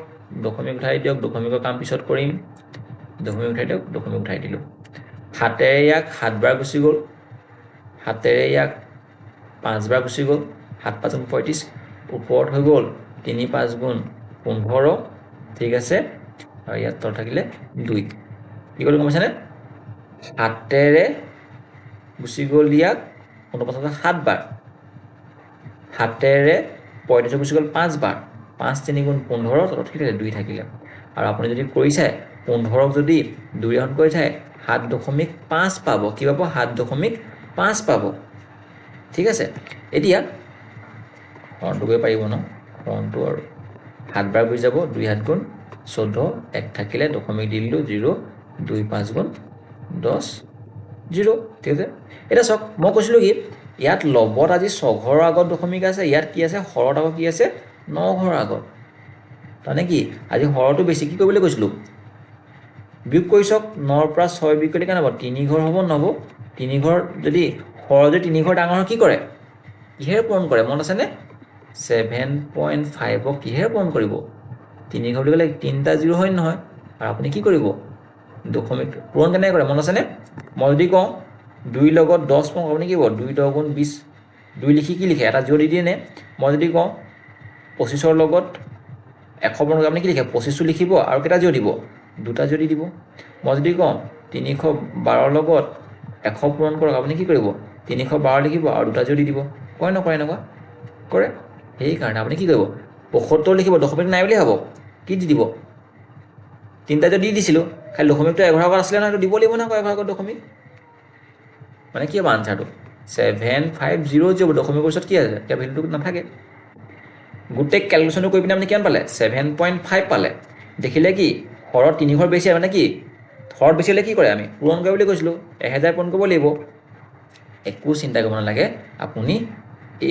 দশমিকৰ কাম পিছত কৰিম দশমিক উঠাই দিয়ক দশমিক উঠাই দিলোঁ 7ৰে ইয়াক 7 বাৰ গুচি গ'ল 7ৰে ইয়াক 5 বাৰ গুচি গ'ল 7 5 গুণ 35 ওপৰত হৈ গ'ল 3 5 গুণ 15 ঠিক আছে আৰু ইয়াত তল থাকিলে 2 কি কৰিলোঁ গম পাইছেনে 7ৰে গুচি গ'ল ইয়াক 49 7 বাৰ 7ৰে 35 গুচি গ'ল 5 বাৰ 5 3 গুণ 15 তলত থাকিলে 2 থাকিলে আৰু আপুনি যদি কৰি চায় 15ক যদি 2 এখন কৰি চায় 7.5 পাব কি পাব 7.5 পাব ঠিক আছে এতিয়া হৰণটো গৈ পাৰিব ন হৰণটো আৰু 7 বাৰ গুচি যাব 2 7 গুণ 14 1 থাকিলে দশমিক দি দিলোঁ 0 2 5 গুণ 10 0 ঠিক আছে এতিয়া চাওক মই কৈছিলোঁ কি ইয়াত লবত আজি 6 ঘৰৰ আগত দশমিক আছে ইয়াত কি আছে হৰত আগত কি আছে 9 ঘৰৰ আগত তাৰমানে কি আজি হৰটো বেছি কি কৰিবলৈ কৈছিলোঁ বিয়োগ কৰি চাওক 9ৰ পৰা 6 বিয়োগ কৰিলে কেনে হ'ব 3 ঘৰ হ'ব নহ'ব 3 ঘৰ যদি হৰ যদি 3 ঘৰ ডাঙৰ হয় কি কৰে কিহেৰে পূৰণ কৰে মনত আছেনে 7.5ক কিহেৰে পূৰণ কৰিব 3 ঘৰ বুলি ক'লে 3টা 0 হয় নহয় আৰু আপুনি কি কৰিব দশমিক পূৰণ কেনেকৈ কৰে মনত আছেনে মই যদি কওঁ 2 লগত 10 পাওঁ আপুনি কি কৰিব 2 10 গুণ 20 2 লিখি কি লিখে এটা 0 দি দিয়ে নে মই যদি কওঁ 25ৰ লগত 100 পূৰণ কৰি আপুনি কি লিখে 25 লিখিব আৰু কেইটা 0 দিব 2টা 0 দিব মই যদি কওঁ 312ৰ লগত 100 পূৰণ কৰক আপুনি কি কৰিব 312 লিখিব আৰু 2টা 0 দিব কয় নকৰে এনেকুৱা কৰে সেইকাৰণে আপুনি কি কৰিব 75 লিখিব দশমিক নাই বুলি ভাবক কি দি দিব 3টা যদি দি দিছিলোঁ খালি দশমিকটো 1 ঘৰৰ আগত আছিলে নহয় দিব লাগিব নহয় 1 ঘৰৰ আগত দশমিক মানে কি হ'ব আনচাৰটো 750 দশমিকৰ পিছত কি আছে এতিয়া ভেলুটো নাথাকে গোটেই কেলকুলেশ্যনটো কৰি পিনে আপুনি কিমান পালে 7.5 পালে দেখিলে কি হৰত 3 ঘৰ বেছি মানে কি হৰত বেছি হ'লে কি কৰে আমি পূৰণ কৰে বুলি কৈছিলোঁ 1000 পূৰণ কৰিব লাগিব একো চিন্তা কৰিব নালাগে আপুনি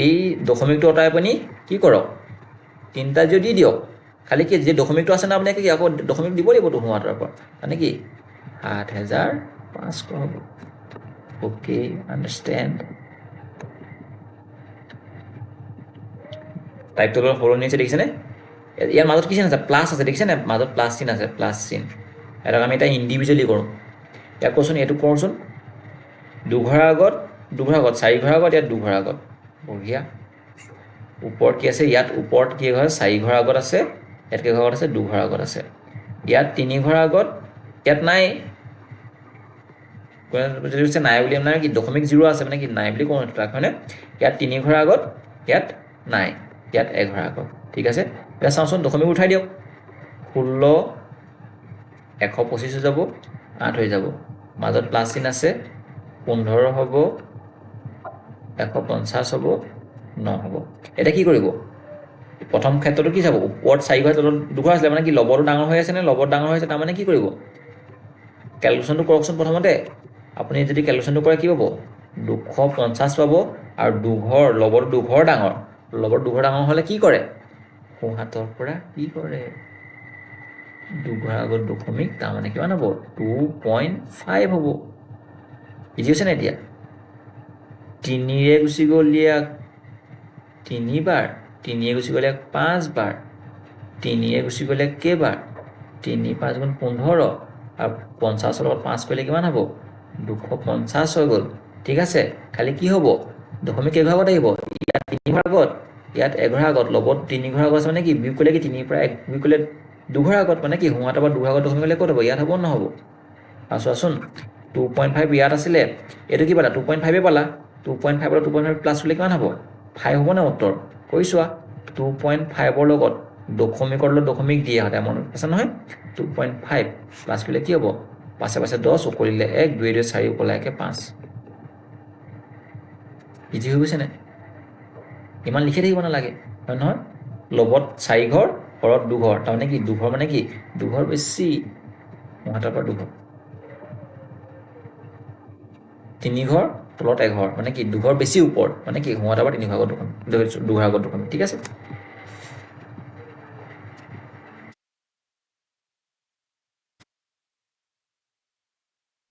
এই দশমিকটো অঁতাই আপুনি কি কৰক 3টা যদি দি দিয়ক খালি কি যে দশমিকটো আছে না আপুনি কি আকৌ দশমিক দিব লাগিব সোঁহাতৰ পৰা মানে কি 7500 হ'ব অ'কে আণ্ডাৰষ্টেণ্ড টাইপটো অলপ সলনি হৈছে দেখিছেনে ইয়াৰ মাজত কি চিন আছে প্লাছ আছে দেখিছেনে মাজত প্লাছ চিন আছে প্লাছ চিন এটাক আমি এটা ইণ্ডিভিজুৱেলি কৰোঁ ইয়াক কচোন এইটো কৰোঁচোন 2 ঘৰৰ আগত 4 ঘৰৰ আগত ইয়াত 2 ঘৰৰ আগত বঢ়িয়া ওপৰত কি আছে ইয়াত ওপৰত কি হয় 4 ঘৰৰ আগত আছে ইয়াত কেই ঘৰৰ আগত আছে 2 ঘৰৰ আগত আছে ইয়াত 3 ঘৰৰ আগত ইয়াত নাই নাই বুলি মানে কি দশমিক 0 আছে মানে কি নাই বুলি কওঁ তাক হয়নে ইয়াত 3 ঘৰৰ আগত ইয়াত নাই ইয়াত 1 ঘৰৰ আগত ঠিক আছে এতিয়া চাওঁচোন দশমিক উঠাই দিয়ক 16 125 হৈ যাব 8 হৈ যাব মাজত প্লাছ চিন আছে 15 হ'ব 150 হ'ব 9 হ'ব এতিয়া কি কৰিব প্ৰথম ক্ষেত্ৰটো কি চাব ওপৰত 4 ঘৰ তলত 2 ঘৰ আছিলে মানে কি লবটো ডাঙৰ হৈ আছে নে লবত ডাঙৰ হৈ আছে তাৰমানে কি কৰিব কেলকুলেশ্যনটো কৰকচোন প্ৰথমতে আপুনি যদি কেলকুলেশ্যনটো কৰে কি পাব 250 পাব আৰু 2 ঘৰ লবত 2 ঘৰ ডাঙৰ লবত 2 ঘৰ ডাঙৰ হ'লে কি কৰে সোঁহাতৰ পৰা কি কৰে 2 ঘৰৰ আগত দশমিক তাৰমানে কিমান হ'ব 2.5 হ'ব বুজি হৈছে নে এতিয়া 3ৰে গুচি গ'ল ইয়াক 3 বাৰ 3ৰে গুচি গ'লে 5 বাৰ 3ৰে গুচি গ'লে কেইবাৰ 3 5 গুণ 15 আৰু 50 লগত 5 কৰিলে কিমান হ'ব 250 হৈ গ'ল ঠিক আছে খালি কি হ'ব দশমিক কেইঘৰ আগত আহিব ইয়াত 3 ঘৰ আগত ইয়াত 1 ঘৰ আগত লগত 3 ঘৰ আগত আছে মানে কি বিয়োগ কৰিলে কি 3 পৰা 1 বিয়োগ কৰিলে 2 ঘৰ আগত মানে কি সোঁহাতৰ পৰা 2 ঘৰ আগত দশমিক হ'লে ক'ত হ'ব ইয়াত হ'ব নহ'ব আৰু চোৱাচোন 2.5 ইয়াত আছিলে এইটো কি পালা 2.5 পালা 2.5 আৰু 2.5 প্লাছ হ'লে কিমান হ'ব 5 হ'ব নে উত্তৰ কৈ চোৱা 2.5ৰ লগত দশমিকৰ লগত দশমিক দিয়ে সদায় মনত আছে নহয় 2.5 প্লাছ কৰিলে কি হ'ব পাছে পাছে 10 কৰিলে 1 2 2 4 ওপৰলৈ 5 ইজি হৈ গৈছে নে ইমান লিখি থাকিব নালাগে হয় নহয় লবত 4 ঘৰ হৰত 2 ঘৰ তাৰমানে কি 2 ঘৰ মানে কি 2 ঘৰ বেছি সোঁহাতৰ পৰা 2 ঘৰ 3 ঘৰ তলত 1 ঘৰ মানে কি 2 ঘৰ বেছি ওপৰত মানে কি সোঁহাতৰ পৰা 3 ঘৰ আগত 2 ঘৰ আগত 2 ঘৰ ঠিক আছে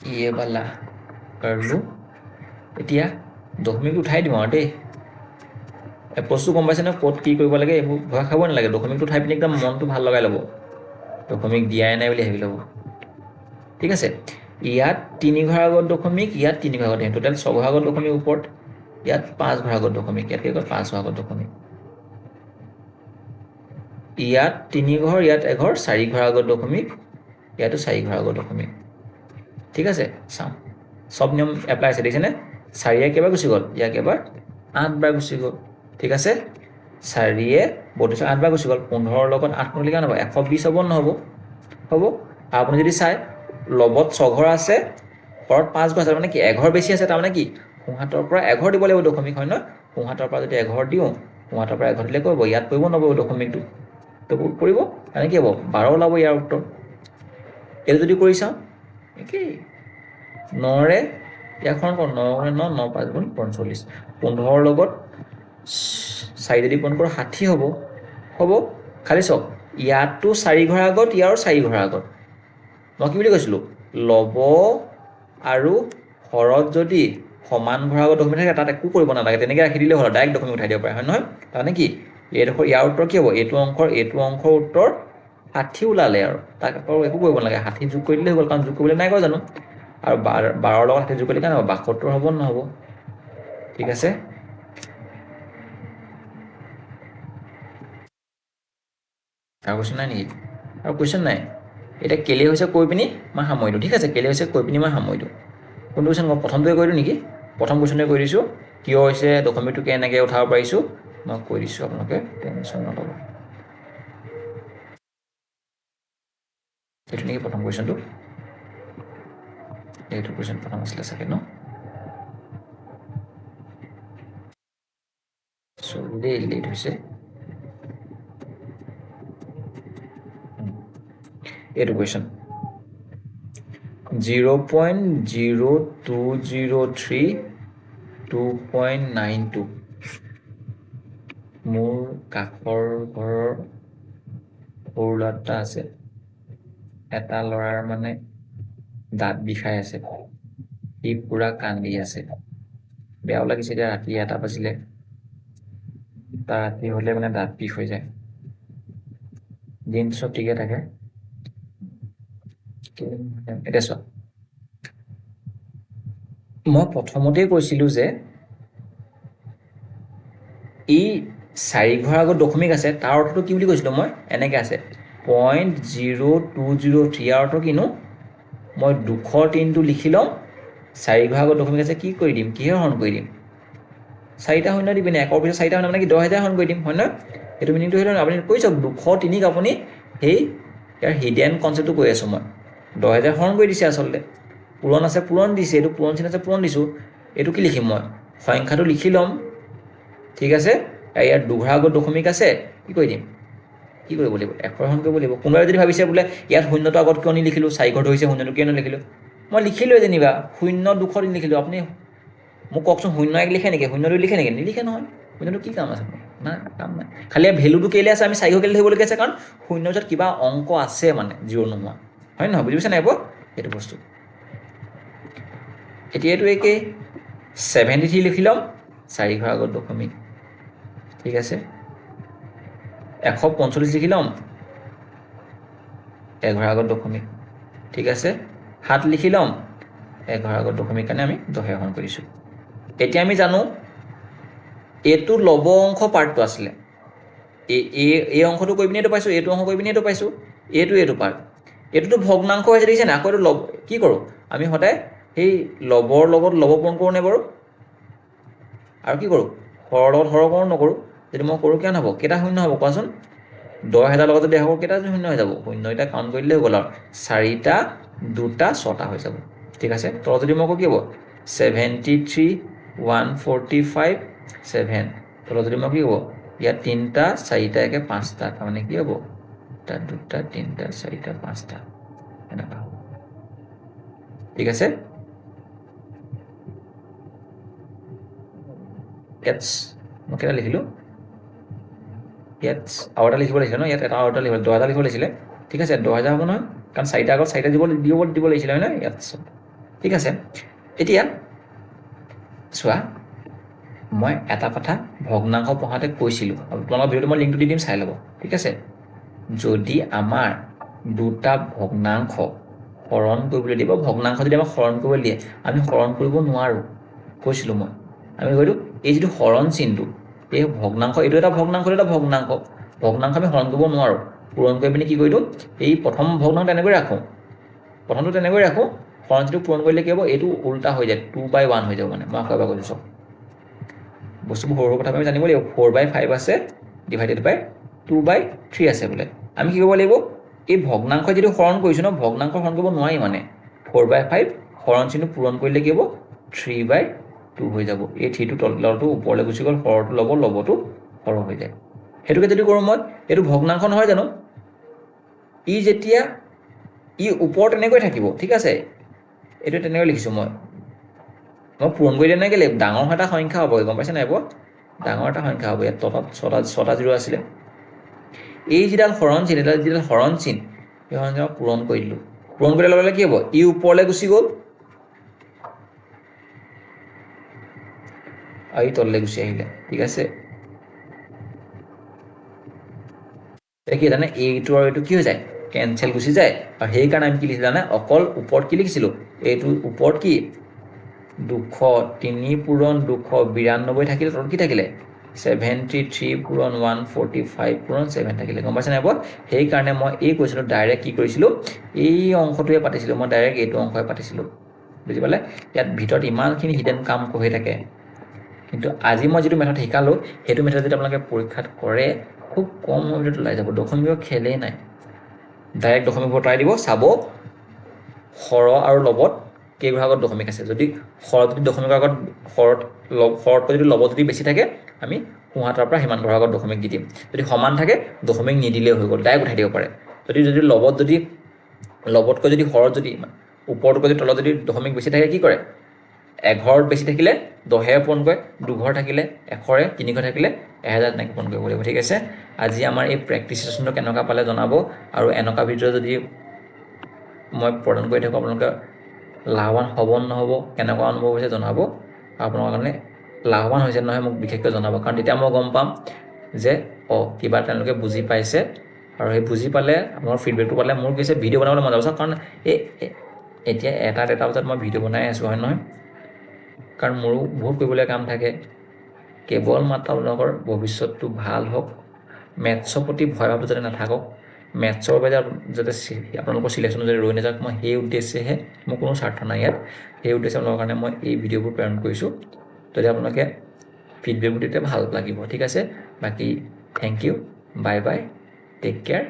ये वाला कर लो এতিয়া দশমিক উঠাই দিম আৰু দেই এপ্ৰ'চটো গম পাইছে ন ক'ত কি কৰিব লাগে এইবোৰ ভয় খাব নালাগে দশমিকটো উঠাই পিনি একদম মনটো ভাল লগাই ল'ব দশমিক দিয়াই নাই বুলি ভাবি ল'ব ঠিক আছে ইয়াত 3 ঘৰ আগত দশমিক ইয়াত 3 ঘৰ আগত টোটেল 6 ঘৰ আগত দশমিক ওপৰত ইয়াত 5 ঘৰ আগত দশমিক ইয়াত কি কয় 5 ঘৰ আগত দশমিক ইয়াত 3 ঘৰ ইয়াত 1 ঘৰ 4 ঘৰ আগত দশমিক ইয়াতো 4 ঘৰ আগত দশমিক ঠিক আছে চাওঁ সব নিয়ম এপ্লাই আছে দেখিছেনে 4 কেইবাৰ গুচি গ'ল ইয়াক এবাৰ 8 বাৰ গুচি গ'ল ঠিক আছে 4 32 8 বাৰ গুচি গ'ল 15 লগত 8 নলিকা নহ'ব 120 হ'ব নহ'ব হ'ব আপুনি যদি চাই লবত 6 ঘৰ আছে হৰত 5 ঘৰ আছে মানে কি 1 ঘৰ বেছি আছে তাৰমানে কি সোঁহাতৰ পৰা 1 ঘৰ দিব লাগিব দশমিক হয় ন সোঁহাতৰ পৰা যদি 1 ঘৰ দিওঁ সোঁহাতৰ পৰা 1 ঘৰ দিলে কৰিব ইয়াত পৰিব নব দশমিকটো তো পৰিব মানে কি হ'ব 12 ওলাব ইয়াৰ উত্তৰ এইটো যদি কৰি চাওঁ একেই 9ৰে ইয়াৰখন 9 9 9 5 গুণ 45 15 লগত 4 যদি কোণ কৰোঁ 60 হ'ব হ'ব খালি চাওক ইয়াতো 4 ঘৰ আগত ইয়াৰো 4 ঘৰ আগত মই কি বুলি কৈছিলোঁ লব আৰু হৰত যদি সমান ঘৰ আগত দশমিক থাকে তাত একো কৰিব নালাগে তেনেকৈ ৰাখি দিলে হ'ল ডাইৰেক্ট দশমিক উঠাই দিব পাৰে হয় নহয় তাৰমানে কি এইডোখৰ ইয়াৰ উত্তৰ কি হ'ব এইটো অংশৰ উত্তৰ 60 ওলালে আৰু তাক একো কৰিব নালাগে 60 যোগ কৰি দিলে হৈ গ'ল কাৰণ যোগ কৰিবলৈ নাই কৰা জানো আৰু 12 লগত 60 যোগ কৰিলে কেনে হ'ব 72 হ'ব নহ'ব ঠিক আছে আৰু কুৱেশ্যন নাই নেকি আৰু কুৱেশ্যন নাই এতিয়া কেলে হৈছে কৈ পিনি মই সামৰি দিওঁ ঠিক আছে কেলে হৈছে কৈ পিনি মই সামৰি দিওঁ কোনটো কুৱেশ্যন মই প্ৰথমটোৱে কৈ দিওঁ নেকি প্ৰথম কুৱেশ্যনটোৱে কৈ দিছোঁ কিয় হৈছে দশমিকটো কেনেকৈ উঠাব পাৰিছোঁ মই কৈ দিছোঁ আপোনালোকে টেনশ্যন নল'ব এইটো নেকি প্ৰথম কুৱেশ্যনটো এইটো কুৱেশ্যন প্ৰথম আছিলে চাগে ন চবেই লেট হৈছে এইটো কুৱেশ্যন 0.0203 2.92 মোৰ কাষৰ ঘৰৰ সৰু ল'ৰা এটা আছে এটা ল'ৰাৰ মানে দাঁত বিষাই আছে সি পুৰা কান্দি আছে বেয়াও লাগিছে এতিয়া ৰাতি 1টা বাজিলে তাৰ ৰাতি হ'লে মানে দাঁত বিষ হৈ যায় দিন চব ঠিকে থাকে এতিয়া চোৱা মই প্ৰথমতেই কৈছিলোঁ যে এই 4 ঘৰ আগত দশমিক আছে তাৰ অৰ্থটো কি বুলি কৈছিলোঁ মই এনেকৈ আছে 0.0203 ইয়াৰ অৰ্থ কিনো মই 203টো লিখি ল'ম 4 ঘৰ আগত দশমিক আছে কি কৰি দিম কিহে হৰণ কৰি দিম 4টা শূন্য দি পিনে 1ৰ পিছত 4টা শূন্য মানে কি 10,000 হৰণ কৰি দিম হয় নহয় এইটো মিনিংটো হৈ আপুনি কৈ চাওক 203ক আপুনি সেই ইয়াৰ হিডেন কনচেপ্টটো কৈ আছোঁ মই 10,000 হৰণ কৰি দিছে আচলতে পূৰণ আছে পূৰণ দিছে এইটো পূৰণ চিন আছে পূৰণ দিছোঁ এইটো কি লিখিম মই সংখ্যাটো লিখি ল'ম ঠিক আছে ইয়াত 2 ঘৰ আগত দশমিক আছে কি কৰি দিম কি কৰিব লাগিব 1 হৰণ কৰিব লাগিব কোনোবাই যদি ভাবিছে বোলে ইয়াত শূন্যটো আগত কিয় নিলিখিলোঁ 4 ঘৰ ধৰিছে শূন্যটো কিয় নিলিখিলোঁ মই লিখিলোঁৱে যেনিবা 0 2 লিখিলোঁ আপুনি মোক কওকচোন 0 লিখে নেকি 0 লিখে নেকি নিলিখে নহয় শূন্যটো কি কাম আছে নাই কাম নাই খালি ভেলুটো কেলৈ আছে আমি 4 ঘৰ কেলৈ ধৰিবলগীয়া আছে কাৰণ শূন্যৰ পিছত কিবা অংক আছে মানে জিৰ' নোহোৱা হয় নহয় বুজি পাইছে নাই আকৌ সেইটো বস্তু এতিয়া এইটো একেই 73 লিখি ল'ম 4 ঘৰ আগত দশমিক ঠিক আছে 145 লিখি ল'ম 1 ঘৰ আগত দশমিক ঠিক আছে 7 লিখি ল'ম 1 ঘৰ আগত দশমিক কাৰণে আমি 10 হৰণ কৰিছোঁ এতিয়া আমি জানো এইটো লব অংশ পাৰ্টটো আছিলে এই অংশটো কৰি পিনি এইটো পাইছোঁ এইটো অংশ কৰি পিনি এইটো পাইছোঁ এইটো পাৰ্ট এইটোতো ভগ্নাংশ হৈছে দেখিছে নাই আকৌ এইটো লব কি কৰোঁ আমি সদায় সেই লবৰ লগত লব পূৰণ কৰোঁ নে বাৰু আৰু কি কৰোঁ হৰৰ লগত হৰ কৰোঁ নকৰোঁ যদি মই কৰোঁ কিমান হ'ব কেইটা শূন্য হ'ব কোৱাচোন 10,000 লগত যদি হ'ব কেইটা শূন্য হৈ যাব শূন্যটা কাউণ্ট কৰি দিলে হৈ গ'ল আৰু 4টা 2টা 6টা হৈ যাব ঠিক আছে তলত যদি মই কওঁ কি হ'ব 73 145 7 তলত যদি মই কি হ'ব ইয়াত 3টা 4টা একে 5টা তাৰমানে কি হ'ব এটা 2টা 3টা 4টা 5টা এনেকুৱা হ'ব ঠিক আছে ইয়াত মই কেইটা লিখিলোঁ ইয়াত আৰু এটা লিখিব লাগিছিলে ন ইয়াত এটা আৰু এটা লিখিব 10,000 লিখিব লাগিছিলে ঠিক আছে 10,000 হ'ব নহয় কাৰণ 4টা আগত 4টা দিব লাগিছিলে হয় ন ইয়াত ঠিক আছে এতিয়া চোৱা মই এটা কথা ভগ্নাংশ পঢ়াতে কৈছিলোঁ আপোনালোকৰ ভিডিঅ'টো মই লিংকটো দি দিম চাই ল'ব ঠিক আছে যদি আমাৰ দুটা ভগ্নাংশ হৰণ কৰিবলৈ দিয়ে বা ভগ্নাংশ যদি আমাক হৰণ কৰিবলৈ দিয়ে আমি হৰণ কৰিব নোৱাৰোঁ কৈছিলোঁ মই আমি কৈছোঁ এই যিটো হৰণ চিনটো এই ভগ্নাংশ এইটো এটা ভগ্নাংশ আমি হৰণ কৰিব নোৱাৰোঁ পূৰণ কৰি পিনি কি কৰি দিওঁ এই প্ৰথম ভগ্নাংশ তেনেকৈ ৰাখোঁ প্ৰথমটো তেনেকৈ ৰাখোঁ হৰণ চিনটো পূৰণ কৰিলে কি হ'ব এইটো উল্টা হৈ যায় 2/1 হৈ যাব মানে মই আকৌ এবাৰ কৈছোঁ চাওক বস্তুবোৰ সৰু কথা আমি জানিব লাগিব 4/5 আছে ডিভাইডেড বাই 2/3 আছে বোলে আমি কি কৰিব লাগিব এই ভগ্নাংশ যিটো হৰণ কৰিছোঁ ন ভগ্নাংশ হৰণ কৰিব নোৱাৰি মানে 4/5 হৰণ চিনটো পূৰণ কৰিলে কি হ'ব 3/2 হৈ যাব এই 3টো তলটো ওপৰলৈ গুচি গ'ল হৰটো ল'ব ল'বটো হৰ হৈ যায় সেইটোকে যদি কৰোঁ মই এইটো ভগ্নাংশ নহয় জানো ই যেতিয়া ই ওপৰত তেনেকৈ থাকিব ঠিক আছে এইটো তেনেকৈ লিখিছোঁ মই পূৰণ কৰি দিয়া নাই কেলৈ ডাঙৰ এটা সংখ্যা হ'ব গম পাইছে নাই হ'ব ডাঙৰ এটা সংখ্যা হ'ব ইয়াত তলত 6টা 0 আছিলে এই যিডাল হৰণ চিন এটা যিডাল হৰণ চিন এই হৰণ চিন পূৰণ কৰি দিলোঁ পূৰণ কৰি লগে লগে কি হ'ব ই ওপৰলৈ গুচি গ'ল আৰু ই তললৈ গুচি আহিলে ঠিক আছে কি জানে এইটো আৰু এইটো কি হৈ যায় কেঞ্চেল গুচি যায় আৰু সেইকাৰণে আমি কি লিখিলোঁ জানে অকল ওপৰত কি লিখিছিলোঁ এইটো ওপৰত কি 203 পূৰণ 292 থাকিলে তলত কি থাকিলে 73 পূৰণ 145 পূৰণ 7 থাকিলে গম পাইছে নাই পোৱা সেইকাৰণে মই এই কুৱেশ্যনটো ডাইৰেক্ট কি কৰিছিলোঁ এই অংশটোৱে পাতিছিলোঁ মই ডাইৰেক্ট এইটো অংশই পাতিছিলোঁ বুজি পালে ইয়াত ভিতৰত ইমানখিনি হিডেন কাম হৈ থাকে কিন্তু আজি মই যিটো মেথড শিকালোঁ সেইটো মেথড যদি আপোনালোকে পৰীক্ষাত কৰে খুব কম সময়ৰ ভিতৰত ওলাই যাব দশমিকৰ খেলেই নাই ডাইৰেক্ট দশমিক বটাই দিব চাব হৰ আৰু লবত কেইভাগত দশমিক আছে যদি হৰত যদি দশমিকৰ আগত হৰতকৈ যদি লবত যদি বেছি থাকে আমি সোঁহাতৰ পৰা সিমান ঘৰৰ আগত দশমিক দি দিম যদি সমান থাকে দশমিক নিদিলেও হৈ গ'ল ডাইৰেক্ট উঠাই দিব পাৰে যদি লবতকৈ যদি হৰত যদি ওপৰতকৈ যদি তলত যদি দশমিক বেছি থাকে কি কৰে এঘৰত বেছি থাকিলে 10ৰে পূৰণ কৰে 2ঘৰ থাকিলে 100ৰে 3ঘৰ থাকিলে 1000 তেনেকৈ পূৰণ কৰিব লাগিব ঠিক আছে আজি আমাৰ এই প্ৰেক্টিছ ছেশ্যনটো কেনেকুৱা পালে জনাব আৰু এনেকুৱা ভিডিঅ' যদি মই প্ৰদান কৰি থাকোঁ আপোনালোকে লাভৱান হ'ব নহ'ব কেনেকুৱা অনুভৱ হৈছে জনাব আপোনালোকৰ কাৰণে লাভৱান হৈছে নহয় মোক বিশেষকৈ জনাব কাৰণ তেতিয়া মই গম পাম যে কিবা তেওঁলোকে বুজি পাইছে আৰু সেই বুজি পালে মোৰ ফিডবেকটো পালে মোৰ কি হৈছে ভিডিঅ' বনাবলৈ মন যাব কাৰণ এতিয়া এটা বজাত মই ভিডিঅ' বনাই আছোঁ হয় নহয় কাৰণ মোৰো বহুত কৰিবলগীয়া কাম থাকে কেৱল মাত্ৰ আপোনালোকৰ ভৱিষ্যতটো ভাল হওক মেথছৰ প্ৰতি ভয় ভাৱটো যাতে নাথাকক মেথছৰ বাবে যাতে আপোনালোকৰ চিলেকশ্যন যদি ৰৈ নাযাওক মই সেই উদ্দেশ্যেহে মোৰ কোনো স্বাৰ্থ নাই ইয়াত সেই উদ্দেশ্যে আপোনালোকৰ কাৰণে মই এই ভিডিঅ'বোৰ প্ৰেৰণ কৰিছোঁ যদি আপোনালোকে ফিডবেকবোৰ তেতিয়া ভাল লাগিব ঠিক আছে বাকী thank you bye bye take care